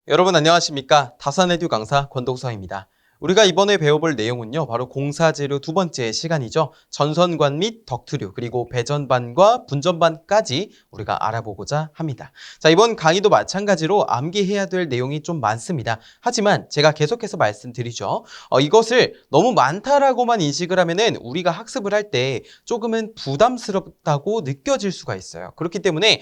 여러분 안녕하십니까? 다산에듀 강사 권동서입니다. 우리가 이번에 배워볼 내용은요. 바로 공사재료 두 번째 시간이죠. 전선관 및 덕트류 그리고 배전반과 분전반까지 우리가 알아보고자 합니다. 자, 이번 강의도 마찬가지로 암기해야 될 내용이 좀 많습니다. 하지만 제가 계속해서 말씀드리죠. 이것을 너무 많다라고만 인식을 하면은 우리가 학습을 할 때 조금은 부담스럽다고 느껴질 수가 있어요. 그렇기 때문에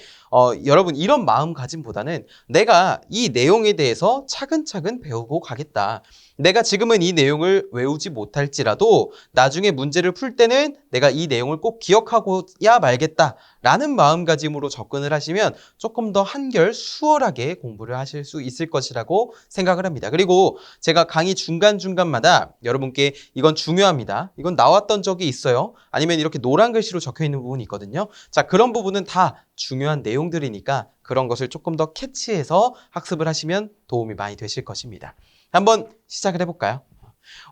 여러분 이런 마음가짐보다는 내가 이 내용에 대해서 차근차근 배우고 가겠다. 내가 지금은 이 내용을 외우지 못할지라도 나중에 문제를 풀 때는 내가 이 내용을 꼭 기억하고야 말겠다라는 마음가짐으로 접근을 하시면 조금 더 한결 수월하게 공부를 하실 수 있을 것이라고 생각을 합니다. 그리고 제가 강의 중간중간마다 여러분께 이건 중요합니다. 이건 나왔던 적이 있어요. 아니면 이렇게 노란 글씨로 적혀 있는 부분이 있거든요. 자, 그런 부분은 다 중요한 내용들이니까 그런 것을 조금 더 캐치해서 학습을 하시면 도움이 많이 되실 것입니다. 한번 시작을 해볼까요?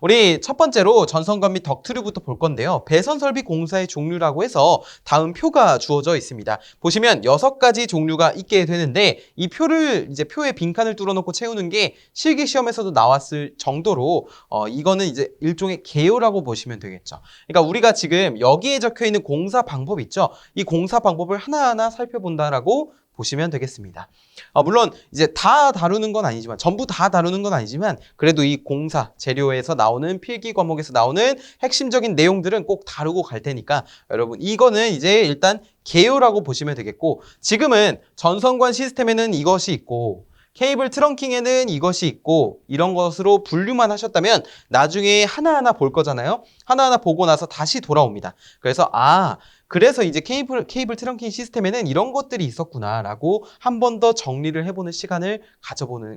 우리 첫 번째로 전선관 및 덕트류부터 볼 건데요. 배선 설비 공사의 종류라고 해서 다음 표가 주어져 있습니다. 보시면 6가지 종류가 있게 되는데 이 표를 이제 표에 빈칸을 뚫어놓고 채우는 게 실기 시험에서도 나왔을 정도로 이거는 이제 일종의 개요라고 보시면 되겠죠. 그러니까 우리가 지금 여기에 적혀 있는 공사 방법 있죠. 이 공사 방법을 하나하나 살펴본다라고 보시면 되겠습니다. 물론 이제 다 다루는 건 아니지만 전부 다 다루는 건 아니지만 그래도 이 공사 재료에서 나오는 필기 과목에서 나오는 핵심적인 내용들은 꼭 다루고 갈 테니까 여러분 이거는 이제 일단 개요라고 보시면 되겠고 지금은 전선관 시스템에는 이것이 있고 케이블 트렁킹에는 이것이 있고 이런 것으로 분류만 하셨다면 나중에 하나하나 볼 거잖아요. 하나하나 보고 나서 다시 돌아옵니다. 그래서 이제 케이블 트렁킹 시스템에는 이런 것들이 있었구나라고 한 번 더 정리를 해보는 시간을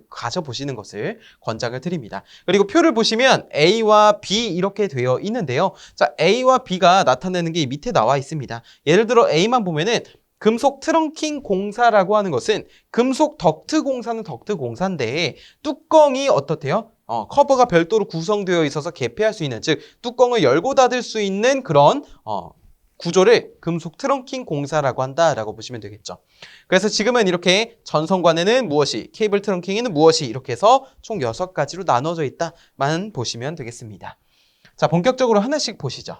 가져보시는 것을 권장을 드립니다. 그리고 표를 보시면 A와 B 이렇게 되어 있는데요. 자, A와 B가 나타내는 게 밑에 나와 있습니다. 예를 들어 A만 보면은 금속 트렁킹 공사라고 하는 것은 금속 덕트 공사는 덕트 공사인데 뚜껑이 어떻대요? 커버가 별도로 구성되어 있어서 개폐할 수 있는, 즉 뚜껑을 열고 닫을 수 있는 그런 구조를 금속 트렁킹 공사라고 한다라고 보시면 되겠죠. 그래서 지금은 이렇게 전선관에는 무엇이, 케이블 트렁킹에는 무엇이 이렇게 해서 총 6가지로 나눠져 있다만 보시면 되겠습니다. 자, 본격적으로 하나씩 보시죠.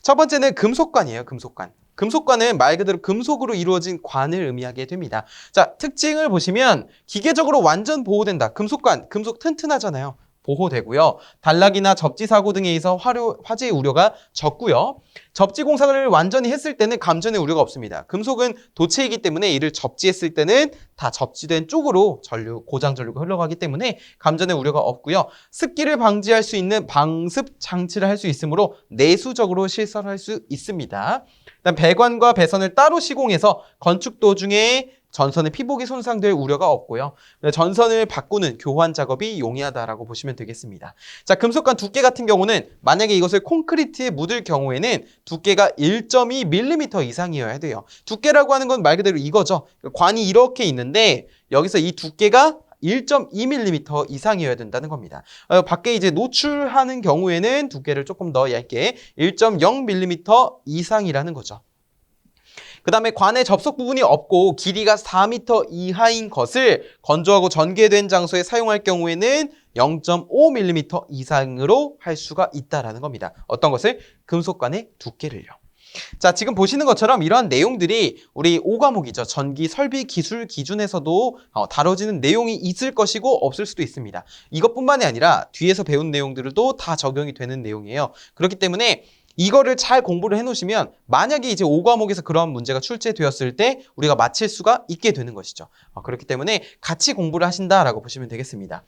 첫 번째는 금속관이에요. 금속관. 금속관은 말 그대로 금속으로 이루어진 관을 의미하게 됩니다. 자, 특징을 보시면 기계적으로 완전 보호된다. 금속관, 금속 튼튼하잖아요. 보호되고요. 단락이나 접지 사고 등에 의해서 화재 우려가 적고요. 접지 공사를 완전히 했을 때는 감전의 우려가 없습니다. 금속은 도체이기 때문에 이를 접지했을 때는 다 접지된 쪽으로 고장 전류가 흘러가기 때문에 감전의 우려가 없고요. 습기를 방지할 수 있는 방습 장치를 할 수 있으므로 내수적으로 실설할 수 있습니다. 그다음 배관과 배선을 따로 시공해서 건축 도중에 전선의 피복이 손상될 우려가 없고요. 전선을 바꾸는 교환 작업이 용이하다라고 보시면 되겠습니다. 자, 금속관 두께 같은 경우는 만약에 이것을 콘크리트에 묻을 경우에는 두께가 1.2mm 이상이어야 돼요. 두께라고 하는 건 말 그대로 이거죠. 관이 이렇게 있는데 여기서 이 두께가 1.2mm 이상이어야 된다는 겁니다. 밖에 이제 노출하는 경우에는 두께를 조금 더 얇게 1.0mm 이상이라는 거죠. 그 다음에 관의 접속 부분이 없고 길이가 4m 이하인 것을 건조하고 전개된 장소에 사용할 경우에는 0.5mm 이상으로 할 수가 있다는 겁니다. 어떤 것을? 금속관의 두께를요. 자, 지금 보시는 것처럼 이러한 내용들이 우리 5과목이죠. 전기 설비 기술 기준에서도 다뤄지는 내용이 있을 것이고 없을 수도 있습니다. 이것뿐만이 아니라 뒤에서 배운 내용들도 다 적용이 되는 내용이에요. 그렇기 때문에 이거를 잘 공부를 해놓으시면 만약에 이제 5과목에서 그런 문제가 출제되었을 때 우리가 맞힐 수가 있게 되는 것이죠. 그렇기 때문에 같이 공부를 하신다라고 보시면 되겠습니다.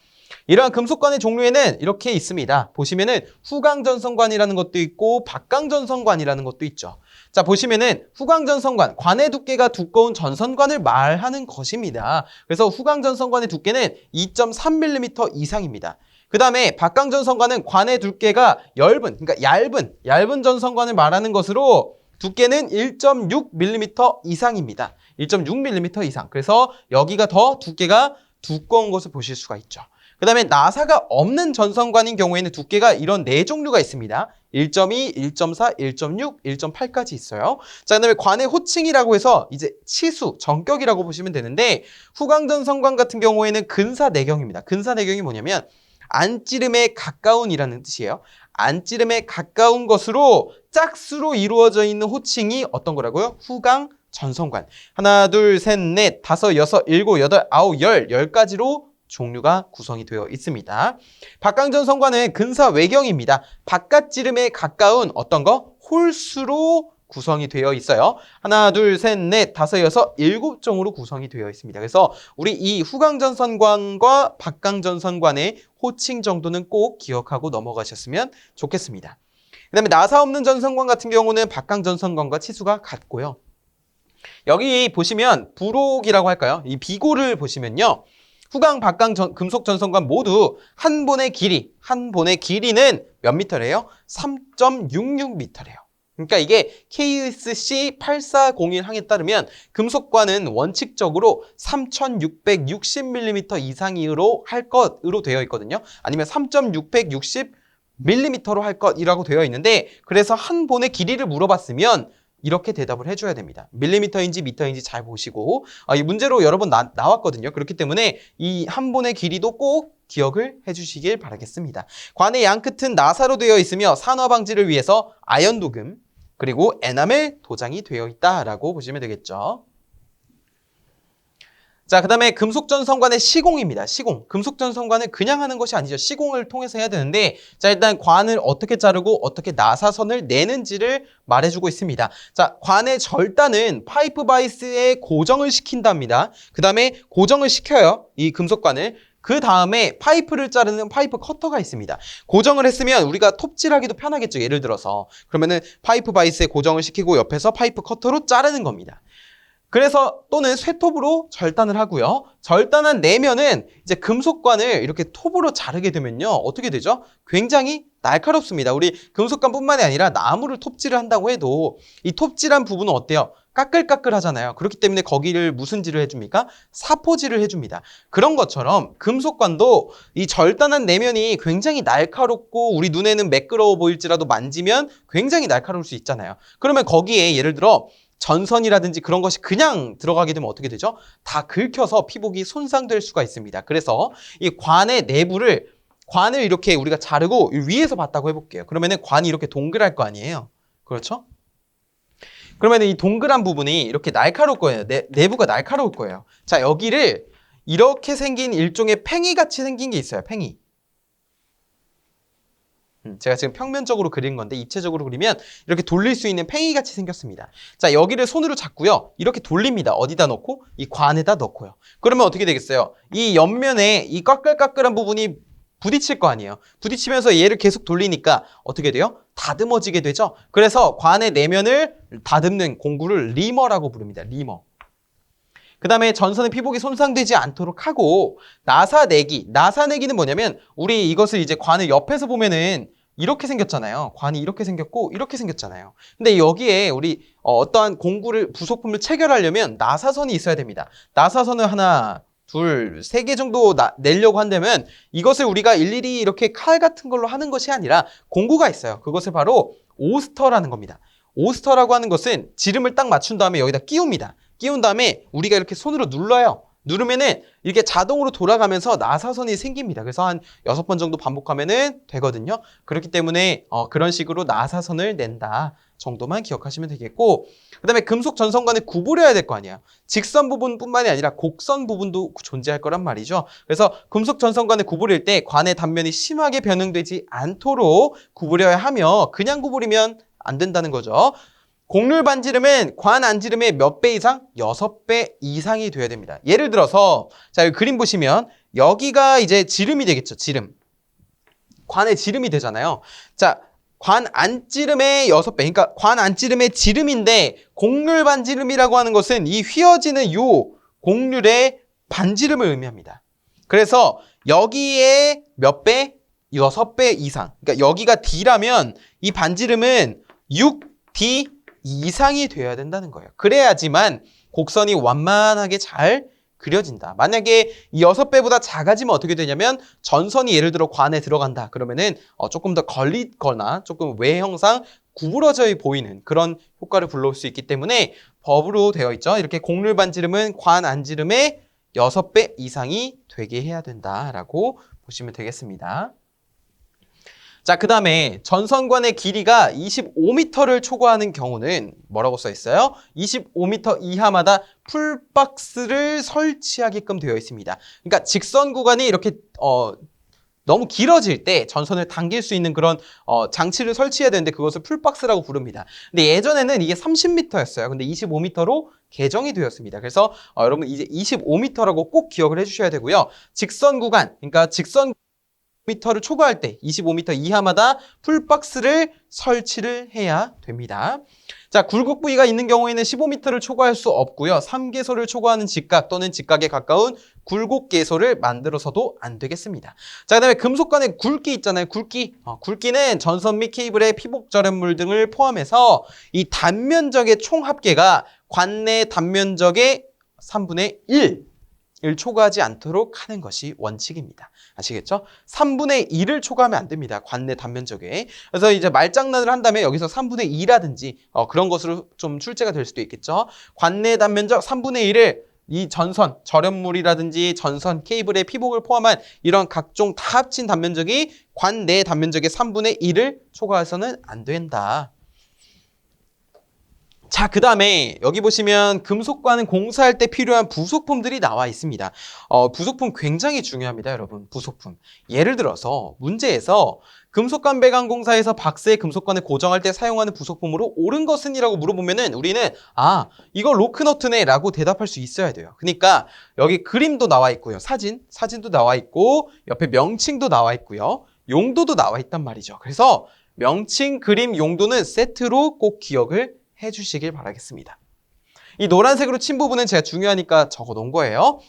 이러한 금속관의 종류에는 이렇게 있습니다. 보시면은 후광전선관이라는 것도 있고 박광전선관이라는 것도 있죠. 자, 보시면은 후광전선관, 관의 두께가 두꺼운 전선관을 말하는 것입니다. 그래서 후광전선관의 두께는 2.3mm 이상입니다. 그 다음에 박광전선관은 관의 두께가 그러니까 얇은 전선관을 말하는 것으로 두께는 1.6mm 이상입니다. 1.6mm 이상. 그래서 여기가 더 두께가 두꺼운 것을 보실 수가 있죠. 그 그 다음에 나사가 없는 전선관인 경우에는 두께가 이런 네 종류가 있습니다. 1.2, 1.4, 1.6, 1.8까지 있어요. 자, 그 다음에 관의 호칭이라고 해서 이제 치수, 전격이라고 보시면 되는데 후광전선관 같은 경우에는 근사내경입니다. 근사내경이 뭐냐면 안찌름에 가까운이라는 뜻이에요. 안찌름에 가까운 것으로 짝수로 이루어져 있는 호칭이 어떤 거라고요? 후광 전선관. 하나, 둘, 셋, 넷, 다섯, 여섯, 일곱, 여덟, 아홉, 열 가지로 종류가 구성이 되어 있습니다. 박강전선관은 근사 외경입니다. 바깥지름에 가까운 어떤 거? 홀수로 구성이 되어 있어요. 하나, 둘, 셋, 넷, 다섯, 여섯, 일곱 종으로 구성이 되어 있습니다. 그래서 우리 이 후광전선관과 박강전선관의 호칭 정도는 꼭 기억하고 넘어가셨으면 좋겠습니다. 그 다음에 나사 없는 전선관 같은 경우는 박강전선관과 치수가 같고요. 여기 보시면 부록이라고 할까요? 이 비고를 보시면요. 후광, 박강, 금속 전선관 모두 한 본의 길이는 몇 미터래요? 3.66m래요. 그러니까 이게 KSC 8401 항에 따르면 금속관은 원칙적으로 3660mm 이상으로 할 것으로 되어 있거든요. 아니면 3660mm로 할 것이라고 되어 있는데 그래서 한 본의 길이를 물어봤으면 이렇게 대답을 해줘야 됩니다. 밀리미터인지 미터인지 잘 보시고 이 문제로 여러 번 나왔거든요. 그렇기 때문에 이 한 본의 길이도 꼭 기억을 해주시길 바라겠습니다. 관의 양끝은 나사로 되어 있으며 산화 방지를 위해서 아연 도금 그리고 에나멜 도장이 되어 있다라고 보시면 되겠죠. 자, 그 다음에 금속전선관의 시공입니다. 시공. 금속전선관은 그냥 하는 것이 아니죠. 시공을 통해서 해야 되는데 자, 일단 관을 어떻게 자르고 어떻게 나사선을 내는지를 말해주고 있습니다. 자, 관의 절단은 파이프 바이스에 고정을 시킨답니다. 그 다음에 고정을 시켜요. 이 금속관을. 그 다음에 파이프를 자르는 파이프 커터가 있습니다. 고정을 했으면 우리가 톱질하기도 편하겠죠. 예를 들어서. 그러면은 파이프 바이스에 고정을 시키고 옆에서 파이프 커터로 자르는 겁니다. 그래서 또는 쇠톱으로 절단을 하고요. 절단한 내면은 이제 금속관을 이렇게 톱으로 자르게 되면요. 어떻게 되죠? 굉장히 날카롭습니다. 우리 금속관뿐만이 아니라 나무를 톱질을 한다고 해도 이 톱질한 부분은 어때요? 까끌까끌하잖아요. 그렇기 때문에 거기를 무슨 질을 해줍니까? 사포질을 해줍니다. 그런 것처럼 금속관도 이 절단한 내면이 굉장히 날카롭고 우리 눈에는 매끄러워 보일지라도 만지면 굉장히 날카로울 수 있잖아요. 그러면 거기에 예를 들어 전선이라든지 그런 것이 그냥 들어가게 되면 어떻게 되죠? 다 긁혀서 피복이 손상될 수가 있습니다. 그래서 이 관의 내부를 관을 이렇게 우리가 자르고 위에서 봤다고 해볼게요. 그러면은 관이 이렇게 동그랄 거 아니에요. 그렇죠? 그러면은 이 동그란 부분이 이렇게 날카로울 거예요. 내부가 날카로울 거예요. 자, 여기를 이렇게 생긴 일종의 팽이 같이 생긴 게 있어요. 팽이. 제가 지금 평면적으로 그린 건데 입체적으로 그리면 이렇게 돌릴 수 있는 팽이같이 생겼습니다. 자, 여기를 손으로 잡고요. 이렇게 돌립니다. 어디다 넣고? 이 관에다 넣고요. 그러면 어떻게 되겠어요? 이 옆면에 이 까끌까끌한 부분이 부딪힐 거 아니에요. 부딪히면서 얘를 계속 돌리니까 어떻게 돼요? 다듬어지게 되죠. 그래서 관의 내면을 다듬는 공구를 리머라고 부릅니다. 리머. 그 다음에 전선의 피복이 손상되지 않도록 하고 나사내기. 나사내기는 뭐냐면 우리 이것을 이제 관을 옆에서 보면은 이렇게 생겼잖아요. 관이 이렇게 생겼고 이렇게 생겼잖아요. 근데 여기에 우리 어떠한 공구를 부속품을 체결하려면 나사선이 있어야 됩니다. 나사선을 하나, 둘, 세 개 정도 내려고 한다면 이것을 우리가 일일이 이렇게 칼 같은 걸로 하는 것이 아니라 공구가 있어요. 그것을 바로 오스터라는 겁니다. 오스터라고 하는 것은 지름을 딱 맞춘 다음에 여기다 끼웁니다. 끼운 다음에 우리가 이렇게 손으로 눌러요. 누르면은 이렇게 자동으로 돌아가면서 나사선이 생깁니다. 그래서 한 6번 정도 반복하면은 되거든요. 그렇기 때문에 그런 식으로 나사선을 낸다 정도만 기억하시면 되겠고, 그 다음에 금속 전선관을 구부려야 될 거 아니에요. 직선 부분뿐만이 아니라 곡선 부분도 존재할 거란 말이죠. 그래서 금속 전선관을 구부릴 때 관의 단면이 심하게 변형되지 않도록 구부려야 하며 그냥 구부리면 안 된다는 거죠. 곡률 반지름은 관 안지름의 몇 배 이상? 6배 이상이 돼야 됩니다. 예를 들어서 자, 여기 그림 보시면 여기가 이제 지름이 되겠죠. 지름. 관의 지름이 되잖아요. 자, 관 안지름의 6배. 그러니까 관 안지름의 지름인데 곡률 반지름이라고 하는 것은 이 휘어지는 요 곡률의 반지름을 의미합니다. 그래서 여기에 몇 배? 6배 이상. 그러니까 여기가 D라면 이 반지름은 6D 이상이 돼야 된다는 거예요. 그래야지만 곡선이 완만하게 잘 그려진다. 만약에 이 6배보다 작아지면 어떻게 되냐면 전선이 예를 들어 관에 들어간다. 그러면은 조금 더 걸리거나 조금 외형상 구부러져 보이는 그런 효과를 불러올 수 있기 때문에 법으로 되어 있죠. 이렇게 곡률 반지름은 관 안지름의 6배 이상이 되게 해야 된다라고 보시면 되겠습니다. 자, 그 다음에 전선관의 길이가 25m를 초과하는 경우는 뭐라고 써 있어요? 25m 이하마다 풀박스를 설치하게끔 되어 있습니다. 그러니까 직선 구간이 이렇게 너무 길어질 때 전선을 당길 수 있는 그런 장치를 설치해야 되는데 그것을 풀박스라고 부릅니다. 근데 예전에는 이게 30m였어요. 근데 25m로 개정이 되었습니다. 그래서 여러분 이제 25m라고 꼭 기억을 해주셔야 되고요. 직선 구간, 그러니까 직선 미터를 초과할 때 25m 이하마다 풀박스를 설치를 해야 됩니다. 자, 굴곡 부위가 있는 경우에는 15m를 초과할 수 없고요. 3개소를 초과하는 직각 또는 직각에 가까운 굴곡 개소를 만들어서도 안 되겠습니다. 자, 그다음에 금속관에 굵기 있잖아요. 굵기는 전선 및 케이블의 피복 절연물 등을 포함해서 이 단면적의 총 합계가 관내 단면적의 3분의 1을 초과하지 않도록 하는 것이 원칙입니다. 아시겠죠? 3분의 1을 초과하면 안 됩니다. 관내 단면적에. 그래서 이제 말장난을 한다면 여기서 3분의 2라든지 그런 것으로 좀 출제가 될 수도 있겠죠. 관내 단면적 3분의 1을 이 전선, 절연물이라든지 전선, 케이블의 피복을 포함한 이런 각종 다 합친 단면적이 관내 단면적의 3분의 1을 초과해서는 안 된다. 자, 그 다음에 여기 보시면 금속관은 공사할 때 필요한 부속품들이 나와 있습니다. 부속품 굉장히 중요합니다, 여러분. 부속품. 예를 들어서 문제에서 금속관 배관 공사에서 박스의 금속관을 고정할 때 사용하는 부속품으로 옳은 것은 이라고 물어보면은 우리는 이거 로크너트네 라고 대답할 수 있어야 돼요. 그러니까 여기 그림도 나와 있고요. 사진도 나와 있고 옆에 명칭도 나와 있고요. 용도도 나와 있단 말이죠. 그래서 명칭, 그림, 용도는 세트로 꼭 기억을 해주시길 바라겠습니다. 이 노란색으로 친 부분은 제가 중요하니까 적어 놓은 거예요.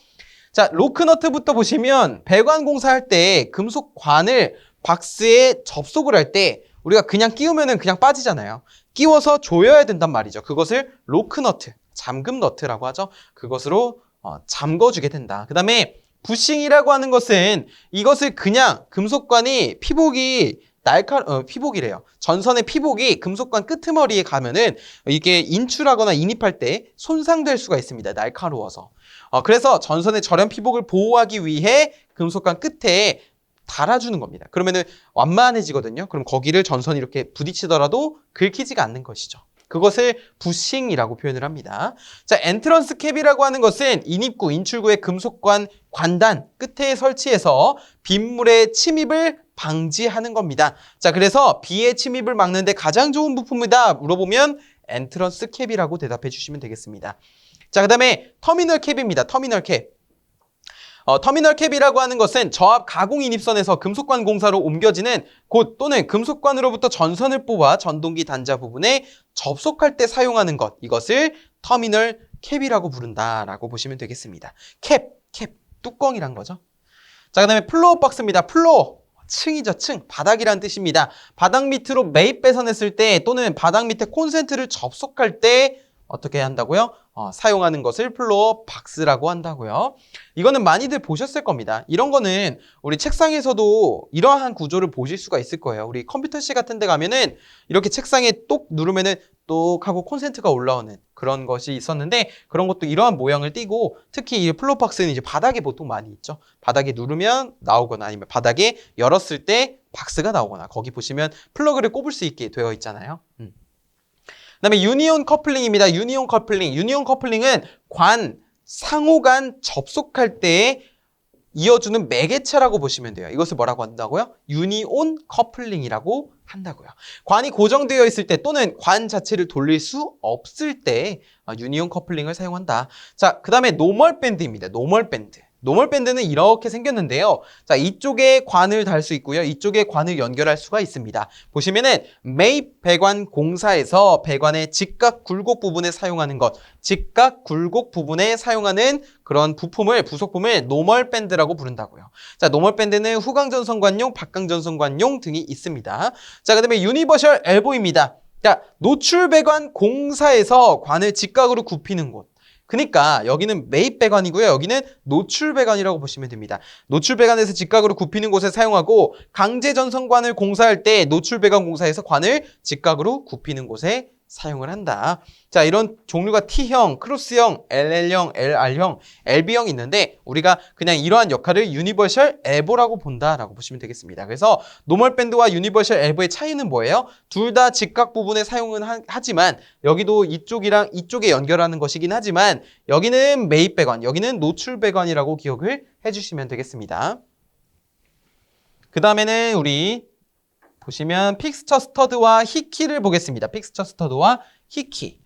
자, 로크너트부터 보시면 배관 공사할 때 금속관을 박스에 접속을 할 때 우리가 그냥 끼우면은 그냥 빠지잖아요. 끼워서 조여야 된단 말이죠. 그것을 로크너트, 잠금 너트라고 하죠. 그것으로 잠궈주게 된다. 그 다음에 부싱이라고 하는 것은 이것을 그냥 금속관이 피복이래요. 전선의 피복이 금속관 끄트머리에 가면은 이게 인출하거나 인입할 때 손상될 수가 있습니다. 날카로워서. 그래서 전선의 절연 피복을 보호하기 위해 금속관 끝에 달아주는 겁니다. 그러면은 완만해지거든요. 그럼 거기를 전선이 이렇게 부딪히더라도 긁히지가 않는 것이죠. 그것을 부싱이라고 표현을 합니다. 자, 엔트런스 캡이라고 하는 것은 인입구, 인출구의 금속관 관단 끝에 설치해서 빗물의 침입을 방지하는 겁니다. 자, 그래서 비의 침입을 막는데 가장 좋은 부품이다 물어보면 엔트런스 캡이라고 대답해 주시면 되겠습니다. 자, 그 다음에 터미널 캡입니다. 터미널 캡. 터미널 캡이라고 하는 것은 저압 가공 인입선에서 금속관 공사로 옮겨지는 곳 또는 금속관으로부터 전선을 뽑아 전동기 단자 부분에 접속할 때 사용하는 것. 이것을 터미널 캡이라고 부른다라고 보시면 되겠습니다. 캡, 뚜껑이란 거죠. 자, 그 다음에 플로어 박스입니다. 플로어. 층이죠, 층. 바닥이란 뜻입니다. 바닥 밑으로 매입 배선했을 때 또는 바닥 밑에 콘센트를 접속할 때 어떻게 한다고요? 사용하는 것을 플로어 박스라고 한다고요. 이거는 많이들 보셨을 겁니다. 이런 거는 우리 책상에서도 이러한 구조를 보실 수가 있을 거예요. 우리 컴퓨터실 같은 데 가면은 이렇게 책상에 똑 누르면은 똑 하고 콘센트가 올라오는 그런 것이 있었는데 그런 것도 이러한 모양을 띠고 특히 이 플로어 박스는 이제 바닥에 보통 많이 있죠. 바닥에 누르면 나오거나 아니면 바닥에 열었을 때 박스가 나오거나 거기 보시면 플러그를 꼽을 수 있게 되어 있잖아요. 그다음에 유니온 커플링입니다. 유니온 커플링은 관, 상호간 접속할 때 이어주는 매개체라고 보시면 돼요. 이것을 뭐라고 한다고요? 유니온 커플링이라고 한다고요. 관이 고정되어 있을 때 또는 관 자체를 돌릴 수 없을 때 유니온 커플링을 사용한다. 자, 그 다음에 노멀 밴드입니다. 노멀 밴드는 이렇게 생겼는데요. 자, 이쪽에 관을 달 수 있고요. 이쪽에 관을 연결할 수가 있습니다. 보시면은 매입 배관 공사에서 배관의 직각 굴곡 부분에 사용하는 것, 직각 굴곡 부분에 사용하는 그런 부속품을 노멀 밴드라고 부른다고요. 자, 노멀 밴드는 후강 전선관용, 박강 전선관용 등이 있습니다. 자, 그다음에 유니버셜 엘보입니다. 자, 노출 배관 공사에서 관을 직각으로 굽히는 곳. 그러니까 여기는 매입 배관이고요. 여기는 노출 배관이라고 보시면 됩니다. 노출 배관에서 직각으로 굽히는 곳에 사용하고 강제 전선관을 공사할 때 노출 배관 공사에서 관을 직각으로 굽히는 곳에 사용을 한다. 자, 이런 종류가 T형, 크로스형, LL형, LR형, LB형이 있는데 우리가 그냥 이러한 역할을 유니버셜 엘보라고 본다라고 보시면 되겠습니다. 그래서 노멀 밴드와 유니버셜 엘보의 차이는 뭐예요? 둘 다 직각 부분에 사용은 하지만 여기도 이쪽이랑 이쪽에 연결하는 것이긴 하지만 여기는 매입 배관, 여기는 노출 배관이라고 기억을 해주시면 되겠습니다. 그 다음에는 우리 보시면 픽스처 스터드와 히키를 보겠습니다. 픽스처 스터드와 히키.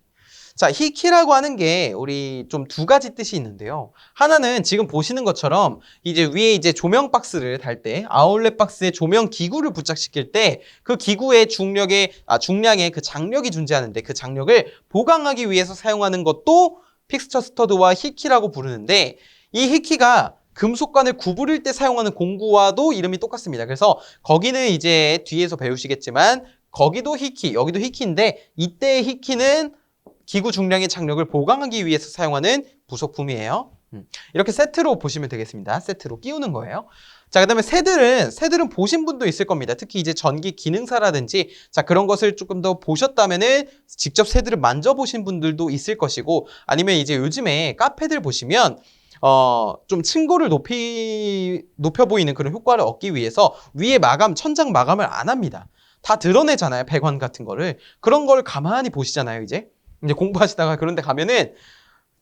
자, 히키라고 하는 게 우리 좀 두 가지 뜻이 있는데요. 하나는 지금 보시는 것처럼 이제 위에 이제 조명 박스를 달 때 아웃렛 박스에 조명 기구를 부착시킬 때 그 기구의 중량에 그 장력이 존재하는데 그 장력을 보강하기 위해서 사용하는 것도 픽스처 스터드와 히키라고 부르는데 이 히키가 금속관을 구부릴 때 사용하는 공구와도 이름이 똑같습니다. 그래서 거기는 이제 뒤에서 배우시겠지만 거기도 히키, 여기도 히키인데 이때의 히키는 기구 중량의 장력을 보강하기 위해서 사용하는 부속품이에요. 이렇게 세트로 보시면 되겠습니다. 세트로 끼우는 거예요. 자, 그다음에 새들은 보신 분도 있을 겁니다. 특히 이제 전기 기능사라든지 자, 그런 것을 조금 더 보셨다면은 직접 새들을 만져보신 분들도 있을 것이고 아니면 이제 요즘에 카페들 보시면 좀 층고를 높여 보이는 그런 효과를 얻기 위해서 위에 천장 마감을 안 합니다. 다 드러내잖아요. 배관 같은 거를. 그런 걸 가만히 보시잖아요, 이제 공부하시다가 그런 데 가면은